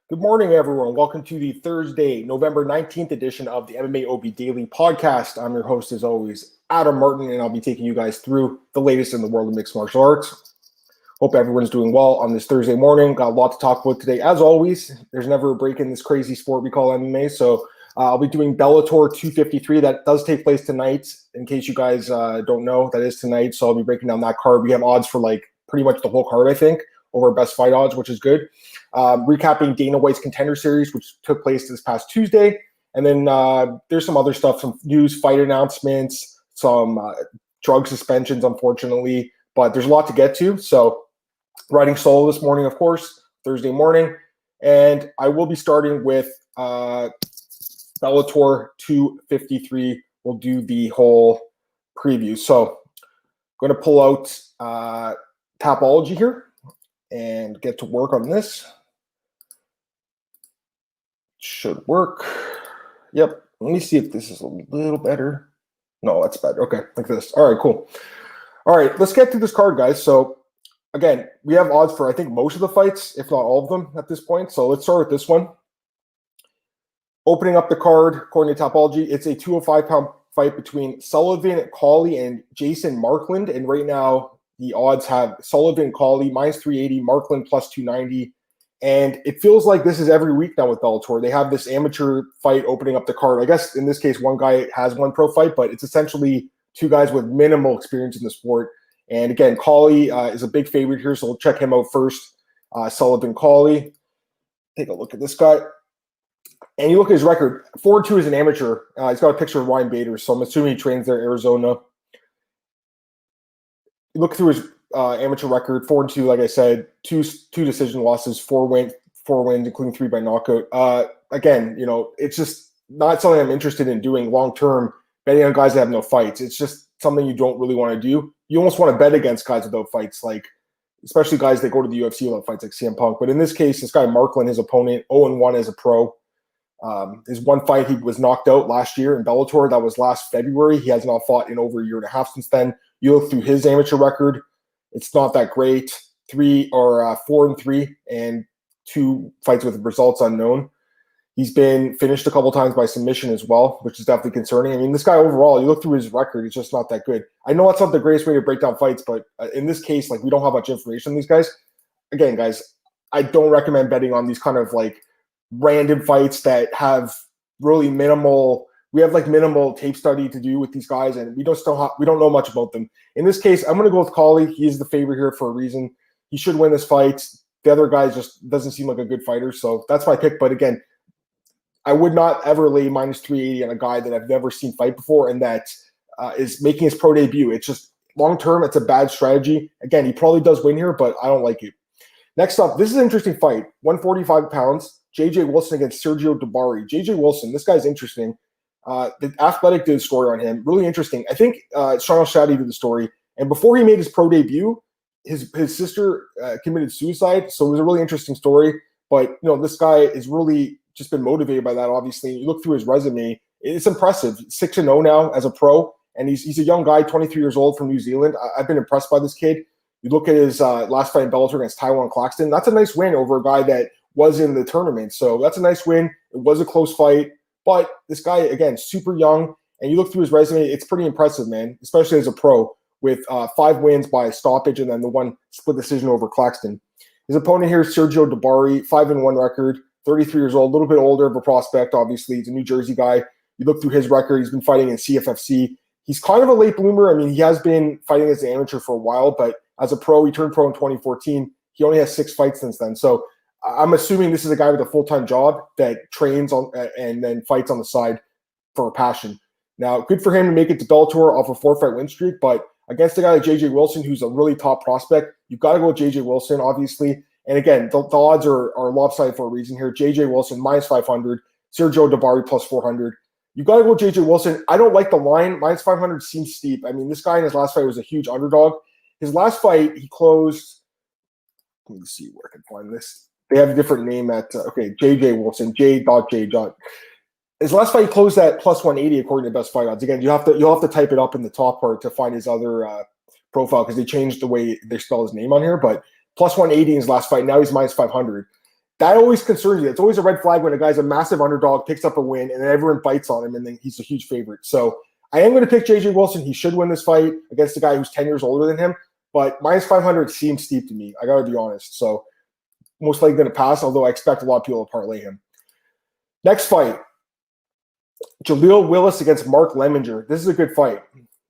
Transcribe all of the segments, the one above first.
Good morning, everyone. Welcome to the Thursday, November 19th edition of the MMAOB Daily Podcast. I'm your host, as always, Adam Martin, and I'll be taking you guys through the latest in the world of mixed martial arts. Hope everyone's doing well on this Thursday morning. Got a lot to talk about today. As always, there's never a break in this crazy sport we call MMA, so I'll be doing Bellator 253. That does take place tonight. In case you guys don't know, that is tonight, so I'll be breaking down that card. We have odds for pretty much the whole card, I think, over best fight odds, which is good. Recapping Dana White's Contender Series, which took place this past Tuesday. And then there's some other stuff, some news, fight announcements, some drug suspensions, unfortunately. But there's a lot to get to. So riding solo this morning, of course, Thursday morning. And I will be starting with Bellator 253. We'll do the whole preview. So I'm going to pull out Tapology here and get to work on this. Should work. Yep. Let me see if this is a little better. No, that's better. Okay, like this. All right, cool. All right, let's get to this card, guys. So, again, we have odds for, I think, most of the fights, if not all of them at this point. So let's start with this one. Opening up the card, according to Tapology, it's a 205-pound fight between Sullivan Cauley and Jason Markland. And right now, the odds have Sullivan Cauley minus 380, Markland plus 290. And it feels like this is every week now with Bellator. They have this amateur fight opening up the card. I guess in this case, one guy has one pro fight, but it's essentially two guys with minimal experience in the sport. And again, Cauley is a big favorite here, so we'll check him out first. Sullivan Cauley. Take a look at this guy. And you look at his record, 4-2 as an amateur. He's got a picture of Ryan Bader, so I'm assuming he trains there in Arizona. You look through his amateur record, 4-2, like I said, two decision losses, four wins, including 3 by knockout. Again, it's just not something I'm interested in doing long term, betting on guys that have no fights. It's just something you don't really want to do. You almost want to bet against guys without fights, especially guys that go to the UFC without fights, like CM Punk. But in this case, this guy Markland, his opponent, 0-1 as a pro. His one fight, he was knocked out last year in Bellator. That was last February. He has not fought in over a year and a half since then. You look through his amateur record, it's not that great. 4-3 and 2 fights with results unknown. He's been finished a couple times by submission as well, which is definitely concerning. I mean, this guy overall, you look through his record, he's just not that good. I know that's not the greatest way to break down fights, but in this case, we don't have much information on these guys. Again, guys, I don't recommend betting on these kind of random fights that have really minimal. We have minimal tape study to do with these guys, and we don't know much about them. In this case, I'm going to go with Cauley. He is the favorite here for a reason. He should win this fight. The other guy just doesn't seem like a good fighter, so that's my pick. But again, I would not ever lay minus 380 on a guy that I've never seen fight before and that is making his pro debut. It's just long term, it's a bad strategy. Again, he probably does win here, but I don't like it. Next up, this is an interesting fight. 145 pounds. J.J. Wilson against Sergio De Bari. J.J. Wilson, this guy's interesting. The Athletic did a story on him. Really interesting. I think Sean Shaddy did the story. And before he made his pro debut, his sister committed suicide. So it was a really interesting story. But, this guy has really just been motivated by that, obviously. You look through his resume, it's impressive. 6-0 now as a pro. And he's a young guy, 23 years old from New Zealand. I've been impressed by this kid. You look at his last fight in Bellator against Taiwan Claxton. That's a nice win over a guy that was in the tournament. So that's a nice win. It was a close fight. But this guy, again, super young, and you look through his resume, it's pretty impressive, man, especially as a pro with 5 wins by stoppage and then the one split decision over Claxton. His opponent here is Sergio De Bari, 5-1 record, 33 years old, a little bit older of a prospect, obviously. He's a New Jersey guy. You look through his record, he's been fighting in CFFC. He's kind of a late bloomer. I mean, he has been fighting as an amateur for a while, but as a pro, he turned pro in 2014. He only has 6 fights since then. So I'm assuming this is a guy with a full-time job that trains on and then fights on the side for a passion. Now, good for him to make it to Bellator off a 4-fight win streak, but against a guy like J.J. Wilson, who's a really top prospect, you've got to go with J.J. Wilson, obviously. And again, the odds are lopsided for a reason here. J.J. Wilson, minus 500. Sergio De Bari, plus 400. You've got to go with J.J. Wilson. I don't like the line. Minus 500 seems steep. I mean, this guy in his last fight was a huge underdog. His last fight, he closed – let me see where I can find this. They have a different name at J.J. Wilson, J.J. His last fight closed at plus 180 according to Best Fight Odds. Again, you'll have to type it up in the top part to find his other profile because they changed the way they spell his name on here. But plus 180 in his last fight. Now he's minus 500. that always concerns you. It's always a red flag when a guy's a massive underdog, picks up a win, and then everyone bites on him, and then he's a huge favorite. So I am going to pick J.J. Wilson. He should win this fight against a guy who's 10 years older than him, but minus 500 seems steep to me. I got to be honest. So most likely going to pass, although I expect a lot of people to parlay him. Next fight, Jaleel Willis against Mark Lemminger. This is a good fight.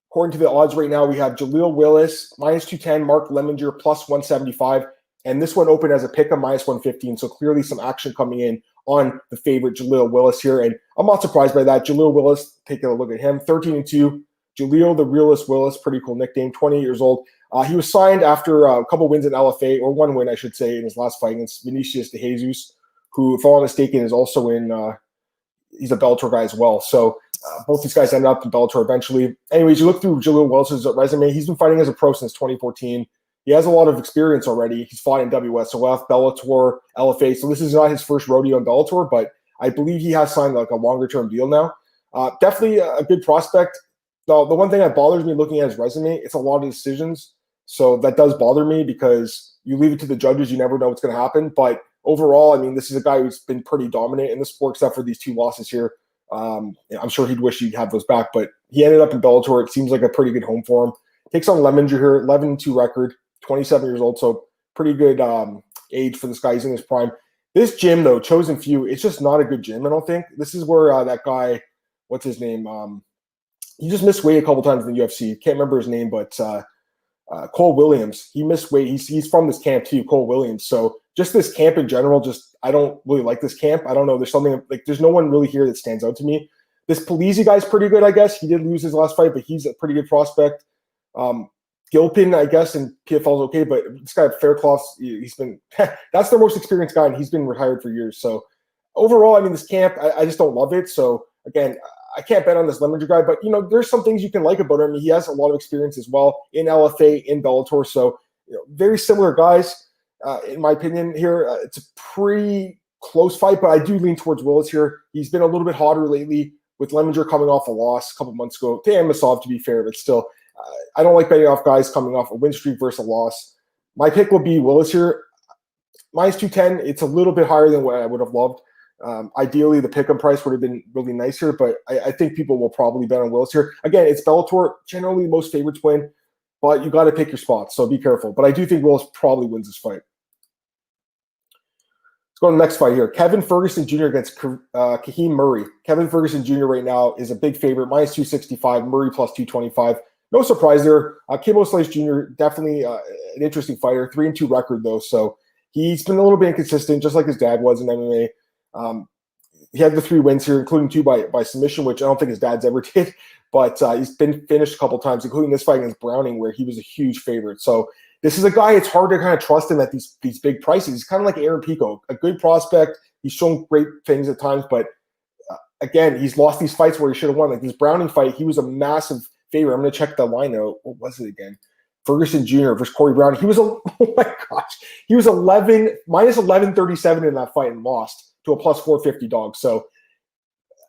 According to the odds right now, we have Jaleel Willis minus 210, Mark Lemminger plus 175. And this one opened as a pick of minus 115. So clearly some action coming in on the favorite Jaleel Willis here. And I'm not surprised by that. Jaleel Willis, taking a look at him, 13-2. Jaleel the Realist Willis, pretty cool nickname, 20 years old. He was signed after a couple wins in LFA, or one win, I should say, in his last fight against Vinicius de Jesus, who, if I'm not mistaken, is also in he's a Bellator guy as well. So both these guys ended up in Bellator eventually. Anyways, you look through Jaleel Willis's resume. He's been fighting as a pro since 2014. He has a lot of experience already. He's fought in WSOF, Bellator, LFA. So this is not his first rodeo in Bellator, but I believe he has signed like a longer-term deal now. Definitely a good prospect. The one thing that bothers me looking at his resume, it's a lot of decisions. So that does bother me because you leave it to the judges. You never know what's going to happen. But overall, I mean, this is a guy who's been pretty dominant in the sport, except for these 2 losses here. I'm sure he'd wish he'd have those back, but he ended up in Bellator. It seems like a pretty good home for him. Takes on Lemminger here, 11-2 record, 27 years old, so pretty good age for this guy. He's in his prime. This gym, though, Chosen Few, it's just not a good gym, I don't think. This is where that guy, what's his name? He just missed weight a couple times in the UFC. Can't remember his name, but Cole Williams. He missed weight. He's from this camp too, Cole Williams. So just this camp in general, just I don't really like this camp. I don't know. There's something like there's no one really here that stands out to me. This Polizzi guy's pretty good, I guess. He did lose his last fight, but he's a pretty good prospect. Gilpin, I guess, and PFL is okay, but this guy Faircloth, he's been that's their most experienced guy, and he's been retired for years. So overall, I mean, this camp, I just don't love it. So again, I can't bet on this Lemminger guy, but there's some things you can like about him. I mean, he has a lot of experience as well in LFA, in Bellator. So very similar guys, in my opinion. Here, it's a pretty close fight, but I do lean towards Willis here. He's been a little bit hotter lately, with Lemminger coming off a loss a couple months ago to Masov, to be fair, but still, I don't like betting off guys coming off a win streak versus a loss. My pick will be Willis here, minus 210. It's a little bit higher than what I would have loved. Ideally, the pick-up price would have been really nice here, but I think people will probably bet on Willis here. Again, it's Bellator. Generally, most favorites win, but you got to pick your spots, so be careful. But I do think Willis probably wins this fight. Let's go to the next fight here. Kevin Ferguson Jr. against Kahim Murray. Kevin Ferguson Jr. right now is a big favorite, minus 265, Murray plus 225. No surprise there. Kimbo Slice Jr., definitely an interesting fighter. 3-2 record, though, so he's been a little bit inconsistent, just like his dad was in MMA. He had the 3 wins here, including 2 by submission, which I don't think his dad's ever did. But he's been finished a couple times, including this fight against Browning, where he was a huge favorite. So this is a guy, it's hard to kind of trust him at these big prices. He's kind of like Aaron Pico, a good prospect. He's shown great things at times, but again, he's lost these fights where he should have won. Like this Browning fight, he was a massive favorite. I'm going to check the line out. What was it again? Ferguson Jr. versus Corey Brown. He was oh my gosh, he was minus 1137 in that fight and lost to a plus 450 dog. So,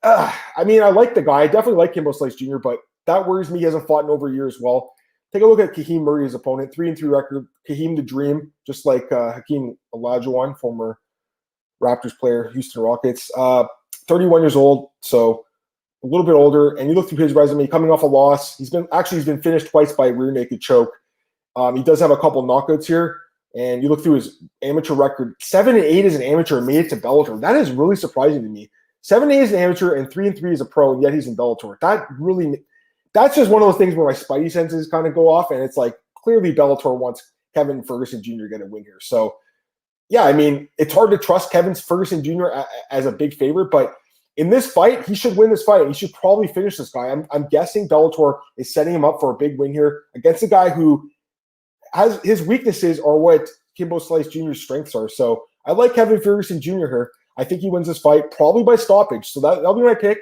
I mean, I like the guy. I definitely like Kimbo Slice Jr., but that worries me. He hasn't fought in over a year as well. Take a look at Kahim Murray, his opponent, 3-3 record. Kahim the Dream, just like Hakeem Olajuwon, former Raptors player, Houston Rockets. 31 years old, so a little bit older. And you look through his resume, coming off a loss. He's been finished twice by a rear naked choke. He does have a couple knockouts here. And you look through his amateur record, 7-8 as an amateur and made it to Bellator. That is really surprising to me. 7-8 as an amateur and 3-3 as a pro, and yet he's in Bellator. That's just one of those things where my spidey senses kind of go off, and it's like clearly Bellator wants Kevin Ferguson Jr. get a win here. So, yeah, I mean, it's hard to trust Kevin Ferguson Jr. as a big favorite, but in this fight, he should win this fight. He should probably finish this guy. I'm guessing Bellator is setting him up for a big win here against a guy who has his weaknesses are what Kimbo Slice Jr.'s strengths are. So I like Kevin Ferguson Jr. here. I think he wins this fight probably by stoppage. So that'll be my pick.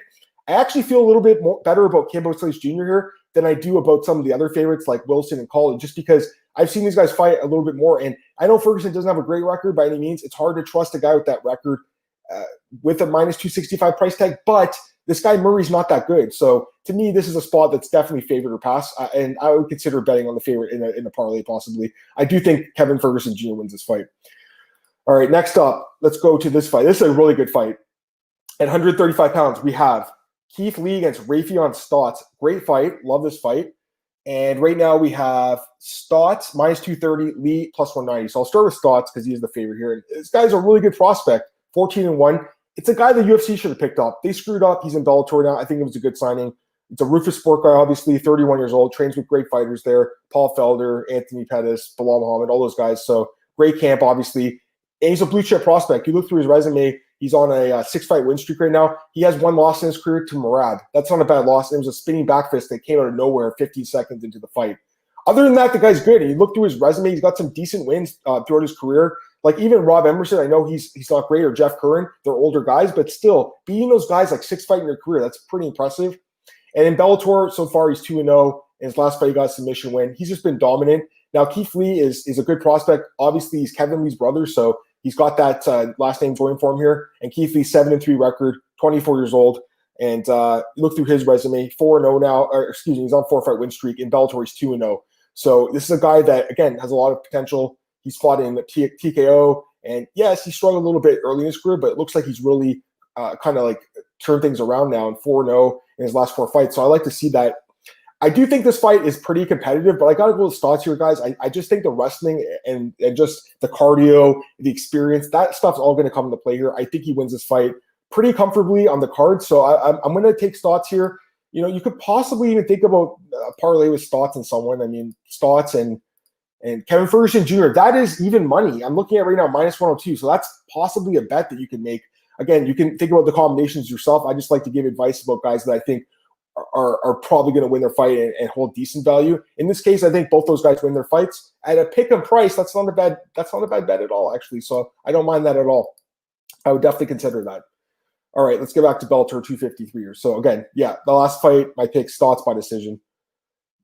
I actually feel a little bit better about Kimbo Slice Jr. here than I do about some of the other favorites like Wilson and Collin, just because I've seen these guys fight a little bit more. And I know Ferguson doesn't have a great record by any means. It's hard to trust a guy with that record with a minus 265 price tag, but this guy Murray's not that good. So to me, this is a spot that's definitely favored or pass, and I would consider betting on the favorite in a parlay possibly. I do think Kevin Ferguson Jr. wins this fight. All right, next up, let's go to this fight. This is a really good fight. At 135 pounds, we have Keith Lee against Rafion Stotts. Great fight. Love this fight. And right now we have Stotts minus 230, Lee plus 190. So I'll start with Stotts because he is the favorite here. And this guy's a really good prospect, 14-1. It's a guy the UFC should have picked up. They screwed up. He's in Bellator now. I think it was a good signing. It's a Rufus Sport guy, obviously, 31 years old, trains with great fighters there. Paul Felder, Anthony Pettis, Bilal Muhammad, all those guys. So great camp, obviously. And he's a blue chip prospect. You look through his resume, he's on a 6-fight win streak right now. He has one loss in his career to Murad. That's not a bad loss. It was a spinning back fist that came out of nowhere 15 seconds into the fight. Other than that, the guy's good. And you look through his resume, he's got some decent wins throughout his career. Like even Rob Emerson, I know he's not great, or Jeff Curran, they're older guys, but still, beating those guys like 6-fight in your career, that's pretty impressive. And in Bellator, so far, he's 2-0. In his last fight, he got a submission win. He's just been dominant. Now, Keith Lee is a good prospect. Obviously, he's Kevin Lee's brother, so he's got that last name going for him here. And Keith Lee, 7-3 record, 24 years old. And look through his resume, 4-0 now. Or excuse me, he's on 4-fight win streak. In Bellator, he's 2-0. So this is a guy that, again, has a lot of potential. He's fought in the TKO. And yes, he struggled a little bit early in his career, but it looks like he's really kind of like turned things around now and 4-0 in his last 4 fights. So I like to see that. I do think this fight is pretty competitive, but I got to go with Stotts here, guys. I just think the wrestling and just the cardio, the experience, that stuff's all going to come into play here. I think he wins this fight pretty comfortably on the card. So I'm going to take Stotts here. You know, you could possibly even think about a parlay with Stotts and someone. I mean, Stotts and Kevin Ferguson Jr., that is even money. I'm looking at right now minus 102. So that's possibly a bet that you can make. Again, you can think about the combinations yourself. I just like to give advice about guys that I think are probably going to win their fight and hold decent value. In this case, I think both those guys win their fights at a pick 'em price. That's not a bad bet at all, actually. So I don't mind that at all. I would definitely consider that. All right, let's get back to Bellator 253 here. So again, yeah, the last fight, my pick, Stotts by decision.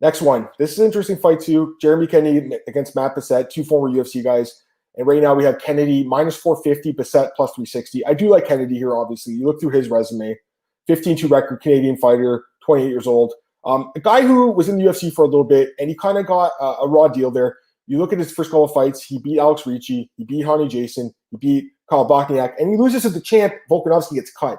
Next one. This is an interesting fight too. Jeremy Kennedy against Matt Bessette, 2 former UFC guys. And right now we have Kennedy minus 450, Bessette plus 360. I do like Kennedy here, obviously. You look through his resume. 15-2 record, Canadian fighter, 28 years old. A guy who was in the UFC for a little bit, and he kind of got a raw deal there. You look at his first couple of fights, he beat Alex Ricci, he beat Hani Jason, he beat Kyle Bochniak, and he loses to the champ. Volkanovski gets cut.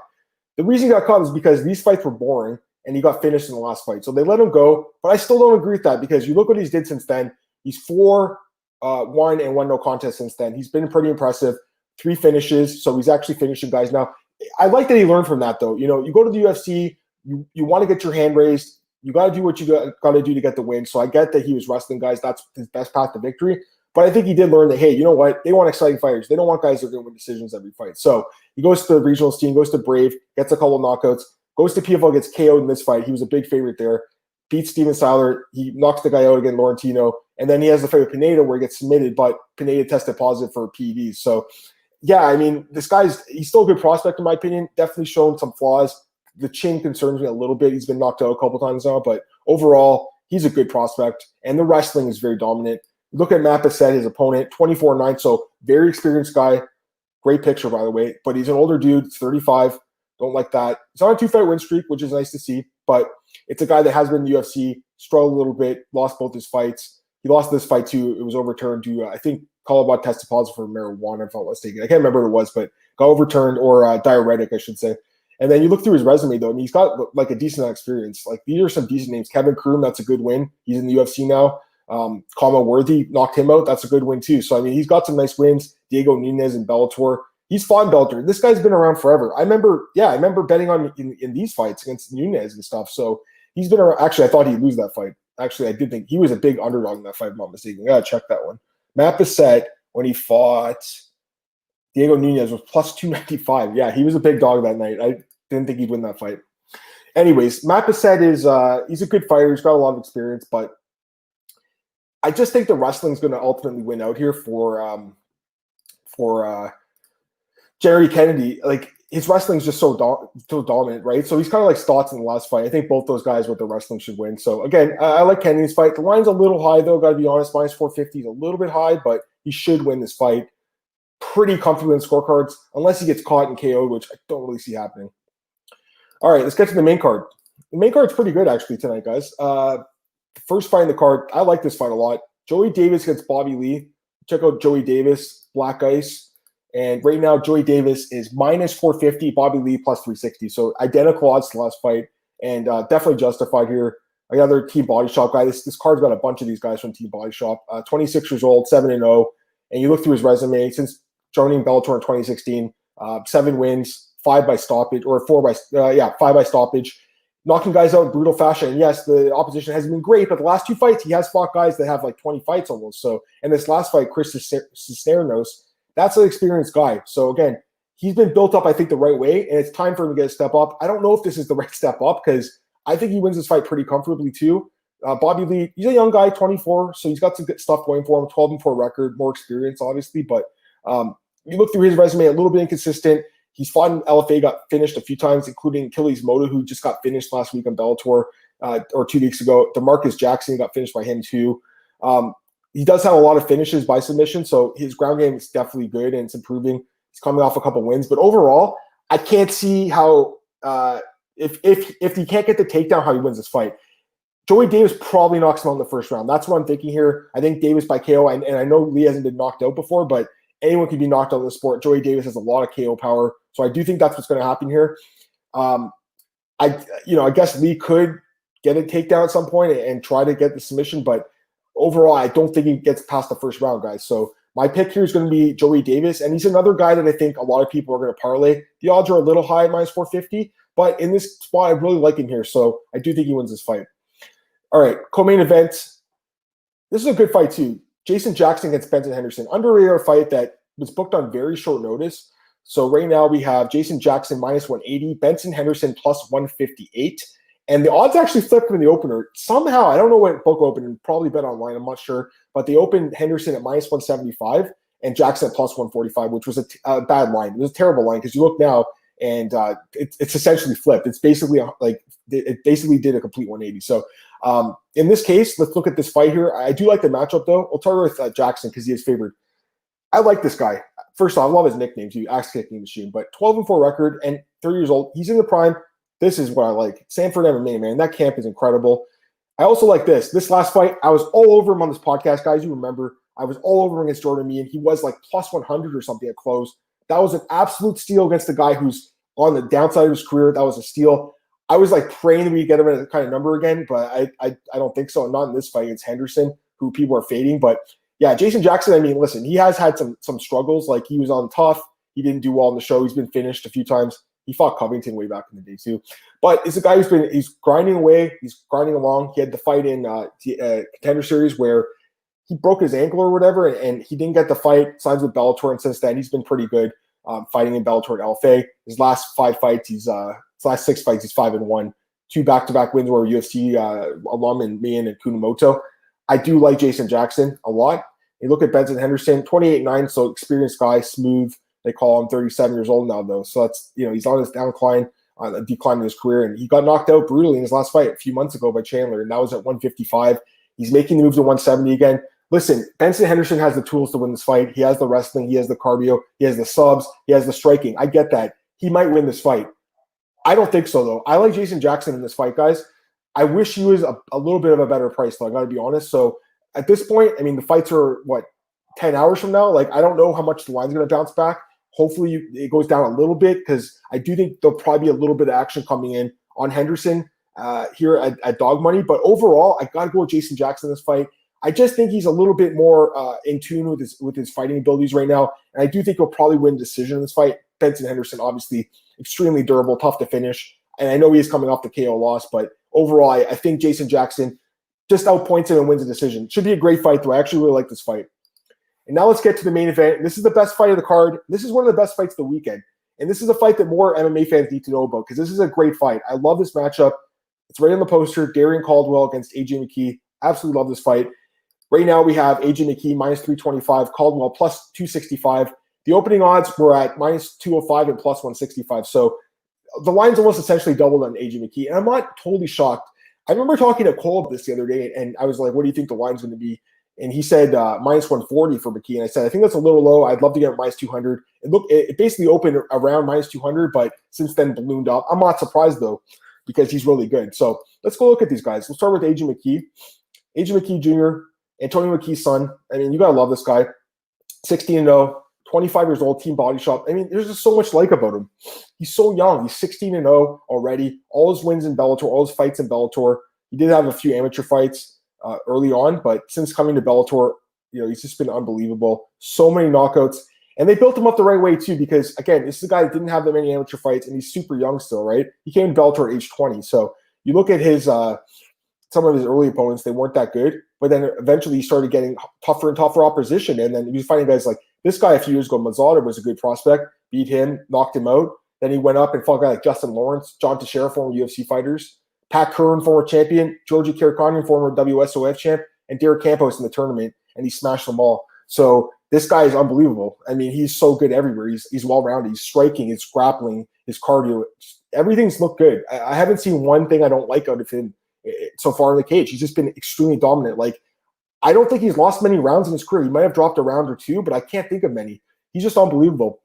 The reason he got cut was because these fights were boring, and he got finished in the last fight. So they let him go, but I still don't agree with that because you look what he's did since then. He's 4-1 and 1 no contest since then. He's been pretty impressive. 3 finishes, so he's actually finishing guys now. I like that he learned from that, though. You know, you go to the UFC, you want to get your hand raised. You got to do what you got to do to get the win. So I get that he was wrestling guys. That's his best path to victory. But I think he did learn that, hey, you know what? They want exciting fighters. They don't want guys that are going to win decisions every fight. So he goes to the regional team, goes to Brave, gets a couple of knockouts, goes to PFL, gets KO'd in this fight. He was a big favorite there. Beats Steven Siler. He knocks the guy out again, Laurentino. And then he has the fight with Pineda where he gets submitted, but Pineda tested positive for PEDs. So, yeah, I mean, he's still a good prospect in my opinion. Definitely shown some flaws. The chin concerns me a little bit. He's been knocked out a couple times now, but overall, he's a good prospect. And the wrestling is very dominant. Look at Matt Bessette, his opponent, 24-9, so very experienced guy. Great picture, by the way. But he's an older dude. He's 35. Don't like that. He's on a 2-fight win streak, which is nice to see. But it's a guy that has been in the UFC, struggled a little bit, lost both his fights. He lost this fight, too. It was overturned to, I think, Kalabot tested positive for marijuana, if I'm not mistaken. I can't remember what it was, but got overturned, or diuretic, I should say. And then you look through his resume, though, and he's got like a decent experience. Like, these are some decent names. Kevin Kroom, that's a good win. He's in the UFC now. Kama Worthy knocked him out. That's a good win, too. So, I mean, he's got some nice wins. Diego Nunez in Bellator. He's fought in Bellator. This guy's been around forever. I remember betting on in these fights against Nunez and stuff. So he's been around. Actually, I thought he'd lose that fight. Actually, I did think he was a big underdog in that fight, if I'm not mistaken. I got to check that one. Matt Bessette, when he fought Diego Nunez, was plus 295. Yeah, he was a big dog that night. I didn't think he'd win that fight. Anyways, Matt Bessette is he's a good fighter. He's got a lot of experience, but I just think the wrestling is going to ultimately win out here for Jerry Kennedy. Like, his wrestling is just so dominant, right? So he's kind of like Stotts in the last fight. I think both those guys with the wrestling should win. So again, I like Kennedy's fight. The line's a little high, though. Got to be honest, minus 450 is a little bit high, but he should win this fight pretty comfortably in scorecards, unless he gets caught and KO'd, which I don't really see happening. All right, let's get to the main card. The main card's pretty good, actually, tonight, guys. First fight in the card, I like this fight a lot. Joey Davis against Bobby Lee. Check out Joey Davis, Black Ice. And right now, Joey Davis is minus 450, Bobby Lee plus 360. So identical odds to the last fight, and definitely justified here. Another Team Body Shop guy. This card's got a bunch of these guys from Team Body Shop. 26 years old, 7-0. And you look through his resume since joining Bellator in 2016, 7 wins, 5 by stoppage, or 5 by stoppage, knocking guys out in brutal fashion. And yes, the opposition hasn't been great, but the last 2 fights, he has fought guys that have like 20 fights almost. So, and this last fight, Chris Cisneros, that's an experienced guy. So again, he's been built up, I think, the right way, and it's time for him to get a step up. I don't know if this is the right step up because I think he wins this fight pretty comfortably too. Bobby Lee, he's a young guy, 24, so he's got some good stuff going for him. 12-4 record, more experience, obviously. But you look through his resume, a little bit inconsistent. He's fought in LFA, got finished a few times, including Achilles Moto, who just got finished last week on Bellator or 2 weeks ago. DeMarcus Jackson got finished by him too. He does have a lot of finishes by submission, so his ground game is definitely good and it's improving. He's coming off a couple wins, but overall, I can't see how if he can't get the takedown, how he wins this fight. Joey Davis probably knocks him out in the first round. That's what I'm thinking here. I think Davis by KO, and I know Lee hasn't been knocked out before, but anyone can be knocked out in the sport. Joey Davis has a lot of KO power, so I do think that's what's going to happen here. I guess Lee could get a takedown at some point and try to get the submission, but overall, I don't think he gets past the first round, guys. So my pick here is going to be Joey Davis, and he's another guy that I think a lot of people are going to parlay. The odds are a little high, minus 450, but in this spot, I really like him here, so I do think he wins this fight. All right, co-main event. This is a good fight too. Jason Jackson against Benson Henderson. Under-radar fight that was booked on very short notice. So right now we have Jason Jackson minus 180, Benson Henderson plus 158. And the odds actually flipped in the opener. Somehow, I don't know what book opened, and probably bet online, I'm not sure. But they opened Henderson at minus 175 and Jackson at plus 145, which was a bad line. It was a terrible line because you look now and it's essentially flipped. It's basically it basically did a complete 180. So in this case, let's look at this fight here. I do like the matchup, though. I'll start with Jackson because he is favored. I like this guy. First off, I love his nickname, too, Axe Kicking Machine. But 12-4 record and 30 years old. He's in the prime. This is what I like. Sanford MMA, man. That camp is incredible. I also like this. This last fight, I was all over him on this podcast, guys. You remember, I was all over him against Jordan Meehan. He was like plus 100 or something at close. That was an absolute steal against the guy who's on the downside of his career. That was a steal. I was like praying that we get him at a kind of number again, but I don't think so. Not in this fight against Henderson, who people are fading. But yeah, Jason Jackson, I mean, listen, he has had some struggles. Like he was on tough. He didn't do well on the show. He's been finished a few times. He fought Covington way back in the day too. But it's a guy he's grinding away. He's grinding along. He had the fight in Contender Series where he broke his ankle or whatever, and he didn't get the fight. Signs with Bellator, and since then he's been pretty good fighting in Bellator and LFA. His last 5 fights, his last 6 fights, he's 5-1. 2 back-to-back wins were UFC alum and Meehan and Kunamoto. I do like Jason Jackson a lot. You look at Benson Henderson, 28-9, so experienced guy, smooth. They call him 37 years old now, though. So that's, he's on his decline in his career. And he got knocked out brutally in his last fight a few months ago by Chandler, and that was at 155. He's making the move to 170 again. Listen, Benson Henderson has the tools to win this fight. He has the wrestling. He has the cardio. He has the subs. He has the striking. I get that. He might win this fight. I don't think so, though. I like Jason Jackson in this fight, guys. I wish he was a little bit of a better price, though. I got to be honest. So at this point, I mean, the fights are, 10 hours from now? Like, I don't know how much the line's going to bounce back. Hopefully it goes down a little bit because I do think there'll probably be a little bit of action coming in on Henderson here at dog money. But overall, I got to go with Jason Jackson in this fight. I just think he's a little bit more in tune with his fighting abilities right now. And I do think he'll probably win a decision in this fight. Benson Henderson, obviously, extremely durable, tough to finish. And I know he's coming off the KO loss, but overall, I think Jason Jackson just outpoints him and wins a decision. Should be a great fight, though. I actually really like this fight. And now let's get to the main event. This is the best fight of the card. This is one of the best fights of the weekend. And this is a fight that more MMA fans need to know about because this is a great fight. I love this matchup. It's right on the poster. Darian Caldwell against Aj Mckee. Absolutely love this fight. Right now we have Aj Mckee minus 325, Caldwell plus 265. The opening odds were at minus 205 and plus 165. So the line's almost essentially doubled on Aj Mckee. And I'm not totally shocked. I remember talking to Cole about this the other day, and I was like, what do you think the line's going to be? And he said minus 140 for Mckee. And I said, I think that's a little low. I'd love to get minus 200. It basically opened around minus 200, but since then ballooned up. I'm not surprised, though, because he's really good. So let's go look at these guys. We'll start with Aj Mckee. Aj Mckee Jr., Antonio McKee's son. I mean, you got to love this guy. 16-0, 25 years old, Team Body Shop. I mean, there's just so much like about him. He's so young. He's 16-0 already. All his wins in Bellator, all his fights in Bellator. He did have a few amateur fights early on, but since coming to Bellator, he's just been unbelievable. So many knockouts. And they built him up the right way, too, because, again, this is a guy that didn't have that many amateur fights, and he's super young still, right? He came to Bellator at age 20. So you look at his some of his early opponents, they weren't that good. But then eventually he started getting tougher and tougher opposition. And then he was fighting guys like this guy a few years ago, Mazada, was a good prospect, beat him, knocked him out. Then he went up and fought a guy like Justin Lawrence, John Teixeira, former UFC fighters, Pat Curran, former champion, Georgie Kirakanian, former WSOF champ, and Derek Campos in the tournament. And he smashed them all. So this guy is unbelievable. I mean, he's so good everywhere. He's well-rounded. He's striking, his grappling, his cardio. Everything's looked good. I haven't seen one thing I don't like out of him so far in the cage. He's just been extremely dominant. Like, I don't think he's lost many rounds in his career. He might have dropped a round or two, but I can't think of many. He's just unbelievable.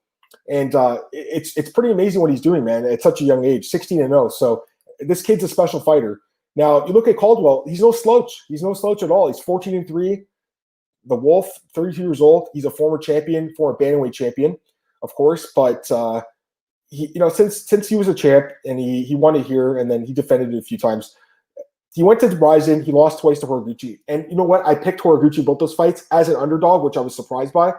And it's pretty amazing what he's doing, man, at such a young age, 16-0. So this kid's a special fighter. Now, you look at Caldwell, he's no slouch. He's no slouch at all. He's 14-3. The Wolf, 32 years old. He's a former champion, former bantamweight champion, of course. But he, since he was a champ and he won it here and then he defended it a few times, he went to Ryzen. He lost twice to Horiguchi. And you know what? I picked Horiguchi both those fights as an underdog, which I was surprised by.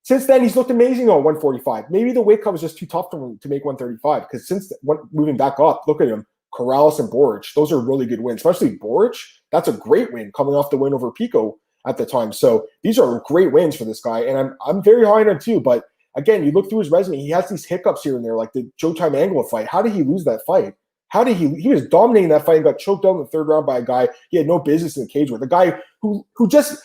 Since then, he's looked amazing on 145. Maybe the weight cut was just too tough for him to make 135 because since moving back up, look at him. Corrales and Boric, those are really good wins, especially Boric. That's a great win coming off the win over Pico at the time. So these are great wins for this guy, and I'm very high on him too. But again, you look through his resume, he has these hiccups here and there, like the Joe Angolo fight. How did he lose that fight? How did he was dominating that fight and got choked out in the third round by a guy he had no business in the cage with. A guy who just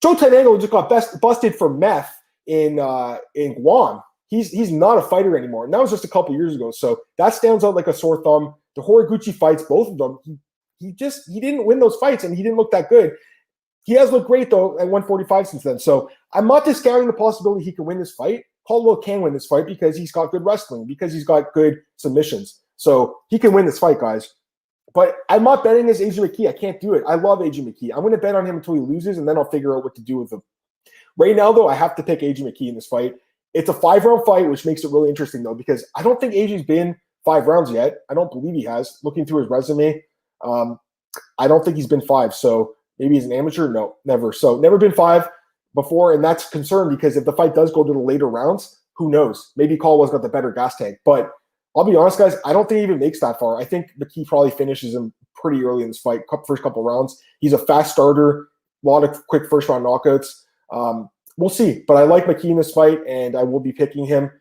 Joe Angolo just got busted for meth in Guam. He's not a fighter anymore. And that was just a couple years ago. So that stands out like a sore thumb. The Horiguchi fights, both of them, he didn't win those fights and he didn't look that good. He has looked great, though, at 145 since then. So I'm not discounting the possibility he can win this fight. Caldwell can win this fight because he's got good wrestling, because he's got good submissions. So he can win this fight, guys. But I'm not betting against Aj Mckee. I can't do it. I love Aj Mckee. I'm going to bet on him until he loses, and then I'll figure out what to do with him. Right now, though, I have to pick Aj Mckee in this fight. It's a 5-round fight, which makes it really interesting, though, because I don't think Aj's been 5 rounds yet. I don't believe he has. Looking through his resume, I don't think he's been 5. So maybe he's an amateur? No, never. So never been 5 before, and that's a concern because if the fight does go to the later rounds, who knows? Maybe Caldwell's got the better gas tank. But I'll be honest, guys, I don't think he even makes that far. I think Mckee probably finishes him pretty early in this fight, first couple rounds. He's a fast starter, a lot of quick first-round knockouts. We'll see. But I like Mckee in this fight, and I will be picking him.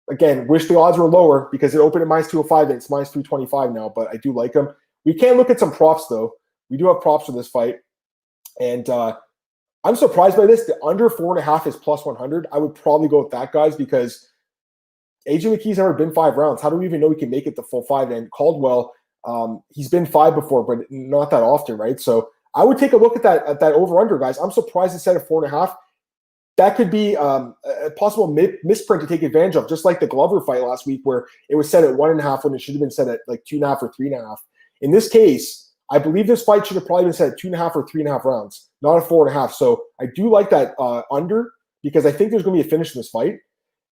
Again, wish the odds were lower because it opened at -205 and it's -325 now, but I do like him. We can look at some props, though. We do have props for this fight. And I'm surprised by this. The under 4.5 is +100. I would probably go with that, guys, because Aj Mckee's never been 5 rounds. How do we even know he can make it the full 5? And Caldwell, he's been 5 before, but not that often, right? So I would take a look at that over-under, guys. I'm surprised it's set at 4.5. That could be a possible misprint to take advantage of, just like the Glover fight last week where it was set at 1.5 when it should have been set at like 2.5 or 3.5. In this case, I believe this fight should have probably been set at 2.5 or 3.5 rounds, not a 4.5. So I do like that under because I think there's going to be a finish in this fight.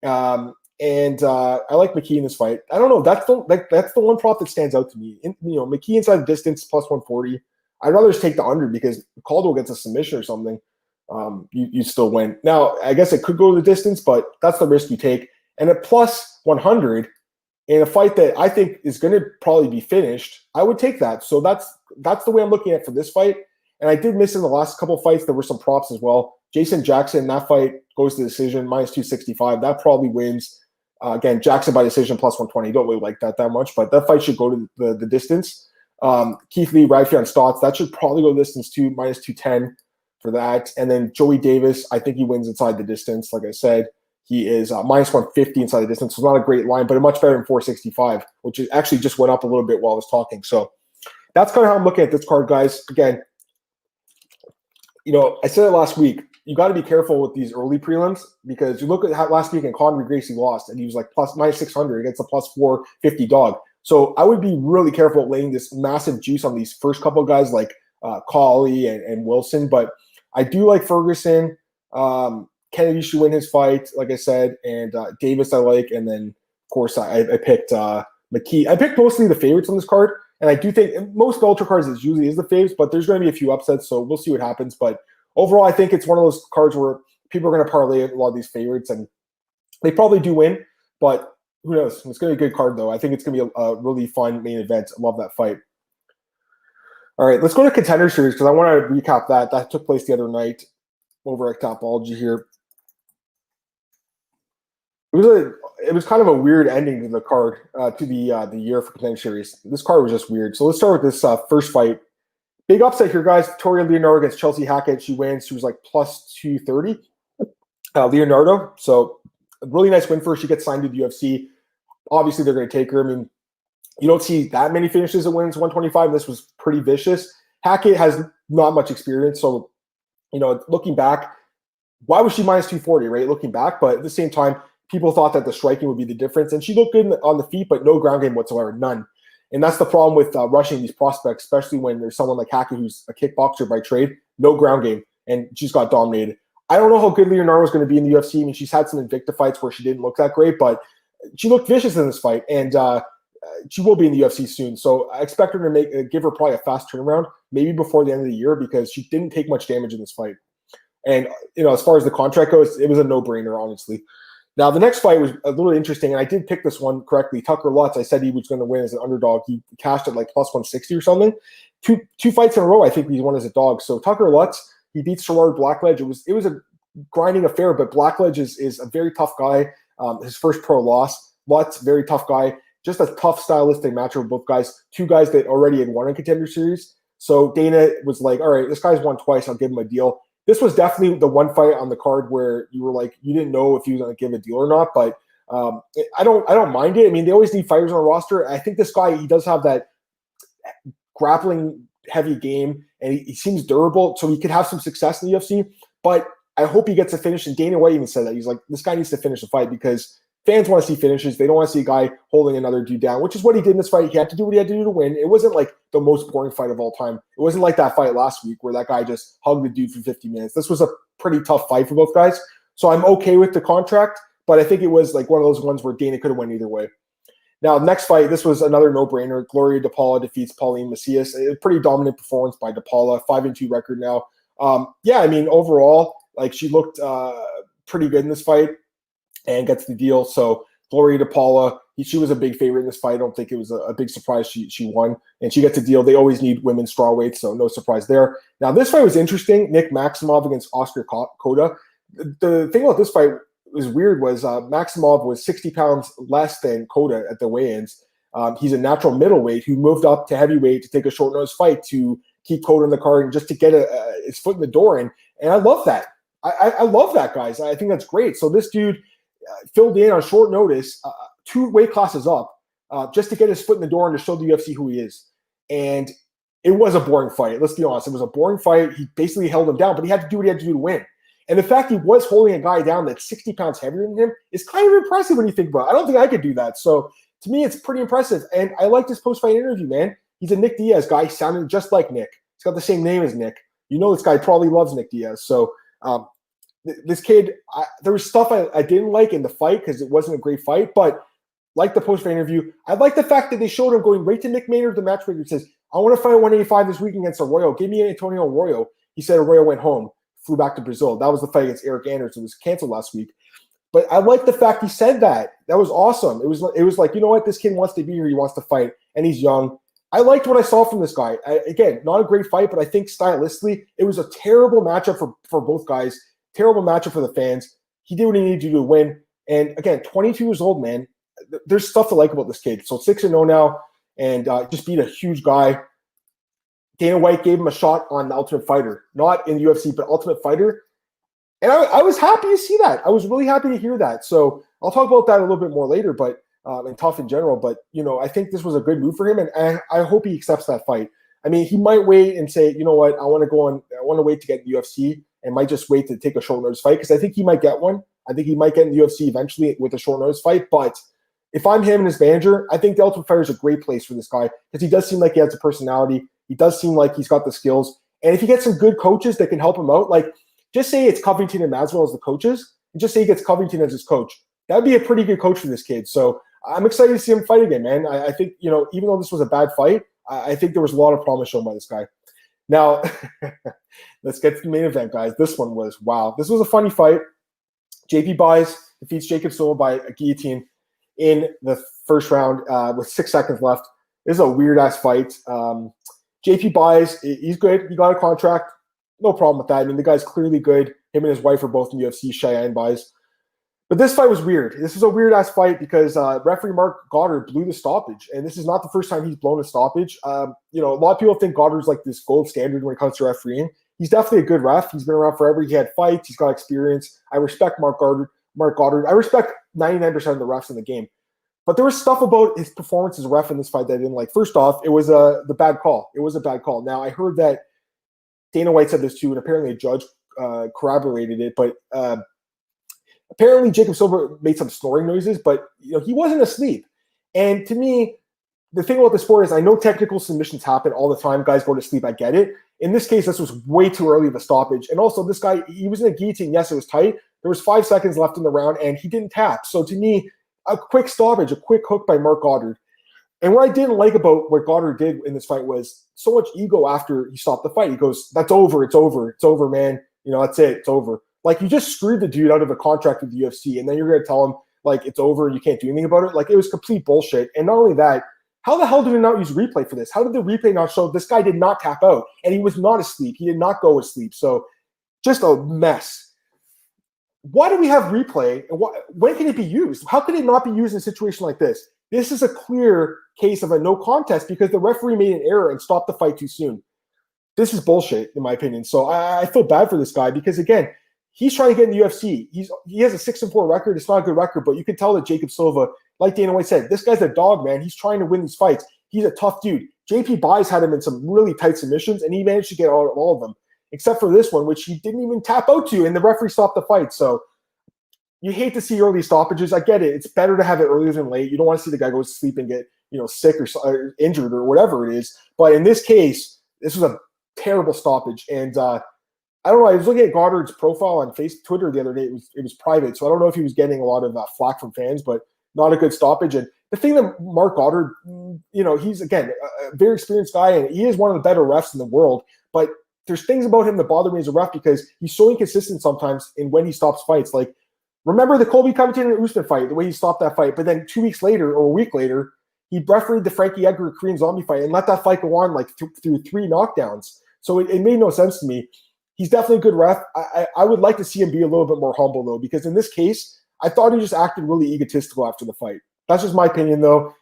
I like Mckee in this fight. I don't know. That's the one prop that stands out to me. Mckee inside the distance +140. I'd rather just take the under because Caldwell gets a submission or something. You still win. Now, I guess it could go the distance, but that's the risk you take. And at +100 in a fight that I think is going to probably be finished, I would take that. So that's the way I'm looking at for this fight. And I did miss in the last couple of fights. There were some props as well. Jason Jackson, that fight goes to decision, -265. That probably wins. Again, Jackson by decision +120. Don't really like that much, but that fight should go to the distance. Keith Lee, Rafion Stotts, that should probably go distance too, -210 for that. And then Joey Davis, I think he wins inside the distance. Like I said, he is -150 inside the distance. So it's not a great line, but much better than 465, which is actually just went up a little bit while I was talking. So that's kind of how I'm looking at this card, guys. Again, I said it last week. You got to be careful with these early prelims because you look at how last week and Conor Gracie lost, and he was like -600 against a +450 dog. So I would be really careful laying this massive juice on these first couple of guys like Colley and Wilson. But I do like Ferguson. Kennedy should win his fight, like I said, and Davis I like, and then of course I picked Mckee. I picked mostly the favorites on this card, and I do think most Bellator cards is usually the faves, but there's going to be a few upsets, so we'll see what happens. But overall, I think it's one of those cards where people are going to parlay a lot of these favorites, and they probably do win, but who knows? It's going to be a good card, though. I think it's going to be a really fun main event. I love that fight. All right, let's go to Contender Series because I want to recap that. That took place the other night over at Topology here. It was kind of a weird ending to the card, to the year for Contender Series. This card was just weird. So let's start with this first fight. Big upset here, guys. Victoria Leonardo against Chelsea Hackett. She wins. She was like plus 230. Leonardo. So a really nice win for her. She gets signed to the UFC. Obviously, they're going to take her. I mean, you don't see that many finishes that wins 125. This was pretty vicious. Hackett has not much experience. So, looking back, why was she minus 240, right? Looking back. But at the same time, people thought that the striking would be the difference. And she looked good on the feet, but no ground game whatsoever, none. And that's the problem with rushing these prospects, especially when there's someone like Hackett who's a kickboxer by trade, no ground game, and she's got dominated. I don't know how good Leonardo is going to be in the UFC. I mean, she's had some Invicta fights where she didn't look that great, but she looked vicious in this fight, and she will be in the UFC soon. So I expect her to give her probably a fast turnaround, maybe before the end of the year, because she didn't take much damage in this fight. And, as far as the contract goes, it was a no-brainer, honestly. Now, the next fight was a little interesting, and I did pick this one correctly. Tucker Lutz, I said he was going to win as an underdog. He cashed at like plus 160 or something. Two fights in a row, I think he won as a dog. So Tucker Lutz, he beats Gerard Blackledge. It was a grinding affair, but Blackledge is a very tough guy. His first pro loss. Lutz, very tough guy. Just a tough stylistic matchup for both guys. Two guys that already had won a Contender Series. So Dana was like, all right, this guy's won twice. I'll give him a deal. This was definitely the one fight on the card where you were like, you didn't know if he was going to give a deal or not. But I don't mind it. I mean, they always need fighters on a roster. I think this guy, he does have that grappling heavy game, and he seems durable, so he could have some success in the UFC. But I hope he gets a finish. And Dana White even said that. He's like, this guy needs to finish the fight because fans want to see finishes. They don't want to see a guy holding another dude down, which is what he did in this fight. He had to do what he had to do to win. It wasn't like the most boring fight of all time. It wasn't like that fight last week where that guy just hugged the dude for 50 minutes. This was a pretty tough fight for both guys. So I'm okay with the contract, but I think it was like one of those ones where Dana could have went either way. Now, next fight, this was another no-brainer. Gloria De Paula defeats Pauline Macias. A pretty dominant performance by De Paula, 5-2 record now. Yeah, I mean, overall, like she looked pretty good in this fight and gets the deal. So Gloria De Paula, she was a big favorite in this fight. I don't think it was a big surprise she won, and she gets a deal. They always need women's strawweights, so no surprise there. Now, this fight was interesting. Nick Maximov against Oscar Cota. The thing about this fight was weird was Maximov was 60 pounds less than Cota at the weigh-ins. He's a natural middleweight who moved up to heavyweight to take a short-nosed fight to keep Cota in the card and just to get his foot in the door. And I love that. I love that, guys. I think that's great. So this dude filled in on short notice, 2 weight classes up, just to get his foot in the door and to show the UFC who he is. And it was a boring fight. Let's be honest. It was a boring fight. He basically held him down, but he had to do what he had to do to win. And the fact he was holding a guy down that's 60 pounds heavier than him is kind of impressive when you think about it. I don't think I could do that. So to me, it's pretty impressive. And I liked his post-fight interview, man. He's a Nick Diaz guy. He sounded just like Nick. He's got the same name as Nick. You know this guy probably loves Nick Diaz. So this kid, there was stuff I didn't like in the fight because it wasn't a great fight. But like the post-fight interview, I like the fact that they showed him going right to Nick Maynard, the matchmaker. He says, I want to fight 185 this week against Arroyo. Give me Antonio Arroyo. He said Arroyo went home, flew back to Brazil. That was the fight against Eric Anderson. It was canceled last week. But I like the fact he said that. That was awesome. It was like, you know what? This kid wants to be here. He wants to fight, and he's young. I liked what I saw from this guy. Again, not a great fight, but I think stylistically, it was a terrible matchup for both guys. Terrible matchup for the fans. He did what he needed to do to win. And again, 22 years old, man. There's stuff to like about this kid. So 6-0 now, and just beat a huge guy. Dana White gave him a shot on the Ultimate Fighter, not in the UFC, but Ultimate Fighter. And I was happy to see that. I was really happy to hear that. So I'll talk about that a little bit more later, but and tough in general. But I think this was a good move for him, and I hope he accepts that fight. I mean, he might wait and say, you know what, I want to wait to get in the UFC, and might just wait to take a short notice fight because I think he might get one. I think he might get in the UFC eventually with a short notice fight. But if I'm him and his manager, I think the Ultimate Fighter is a great place for this guy because he does seem like he has a personality. He does seem like he's got the skills. And if he gets some good coaches that can help him out, like just say it's Covington and Masvidal as the coaches, and just say he gets Covington as his coach. That'd be a pretty good coach for this kid. So I'm excited to see him fight again, man. I think, even though this was a bad fight, I think there was a lot of promise shown by this guy. Now, let's get to the main event, guys. This one was, wow. This was a funny fight. JP Buys defeats Jacob Silva by a guillotine in the first round with 6 seconds left. This is a weird-ass fight. JP Buys, he's good. He got a contract. No problem with that. I mean, the guy's clearly good. Him and his wife are both in the UFC, Cheyenne Buys. But this fight was weird. This was a weird-ass fight because referee Mark Goddard blew the stoppage, and this is not the first time he's blown a stoppage. A lot of people think Goddard's like this gold standard when it comes to refereeing. He's definitely a good ref. He's been around forever. He had fights. He's got experience. I respect Mark Goddard. I respect 99% of the refs in the game. But there was stuff about his performance as a ref in this fight that I didn't like. First off, it was the bad call. It was a bad call. Now, I heard that Dana White said this too, and apparently a judge corroborated it, but apparently Jacob Silva made some snoring noises, but he wasn't asleep. And to me, the thing about the sport is I know technical submissions happen all the time. Guys go to sleep. I get it. In this case, this was way too early of a stoppage. And also, this guy, he was in a guillotine. Yes, it was tight. There was 5 seconds left in the round, and he didn't tap. So to me, a quick stoppage, a quick hook by Mark Goddard. And what I didn't like about what Goddard did in this fight was so much ego after he stopped the fight. He goes, "That's over. It's over. It's over, man. That's it. It's over." Like, you just screwed the dude out of a contract with the UFC, and then you're going to tell him, like, it's over and you can't do anything about it? Like, it was complete bullshit. And not only that, how the hell did we not use replay for this? How did the replay not show this guy did not tap out, and he was not asleep? He did not go asleep. So just a mess. Why do we have replay? And when can it be used? How can it not be used in a situation like this? This is a clear case of a no contest because the referee made an error and stopped the fight too soon. This is bullshit, in my opinion. So I feel bad for this guy because, again, he's trying to get in the UFC. He has a 6-4 record. It's not a good record, but you can tell that Jacob Silva, like Dana White said, this guy's a dog, man. He's trying to win these fights. He's a tough dude. JP Buys had him in some really tight submissions, and he managed to get all of them, except for this one, which he didn't even tap out to, and the referee stopped the fight. So you hate to see early stoppages. I get it. It's better to have it earlier than late. You don't want to see the guy go to sleep and get sick or injured or whatever it is. But in this case, this was a terrible stoppage. And I don't know. I was looking at Goddard's profile on Twitter the other day. It was private, so I don't know if he was getting a lot of flack from fans, but not a good stoppage. And the thing that Mark Goddard, he's, again, a very experienced guy, and he is one of the better refs in the world. But there's things about him that bother me as a ref because he's so inconsistent sometimes in when he stops fights. Like, remember the Colby Covington and Usman fight, the way he stopped that fight. But then 2 weeks later or a week later, he refereed the Frankie Edgar Korean Zombie fight and let that fight go on like through 3 knockdowns. So it made no sense to me. He's definitely a good ref. I would like to see him be a little bit more humble, though, because in this case, I thought he just acted really egotistical after the fight. That's just my opinion, though.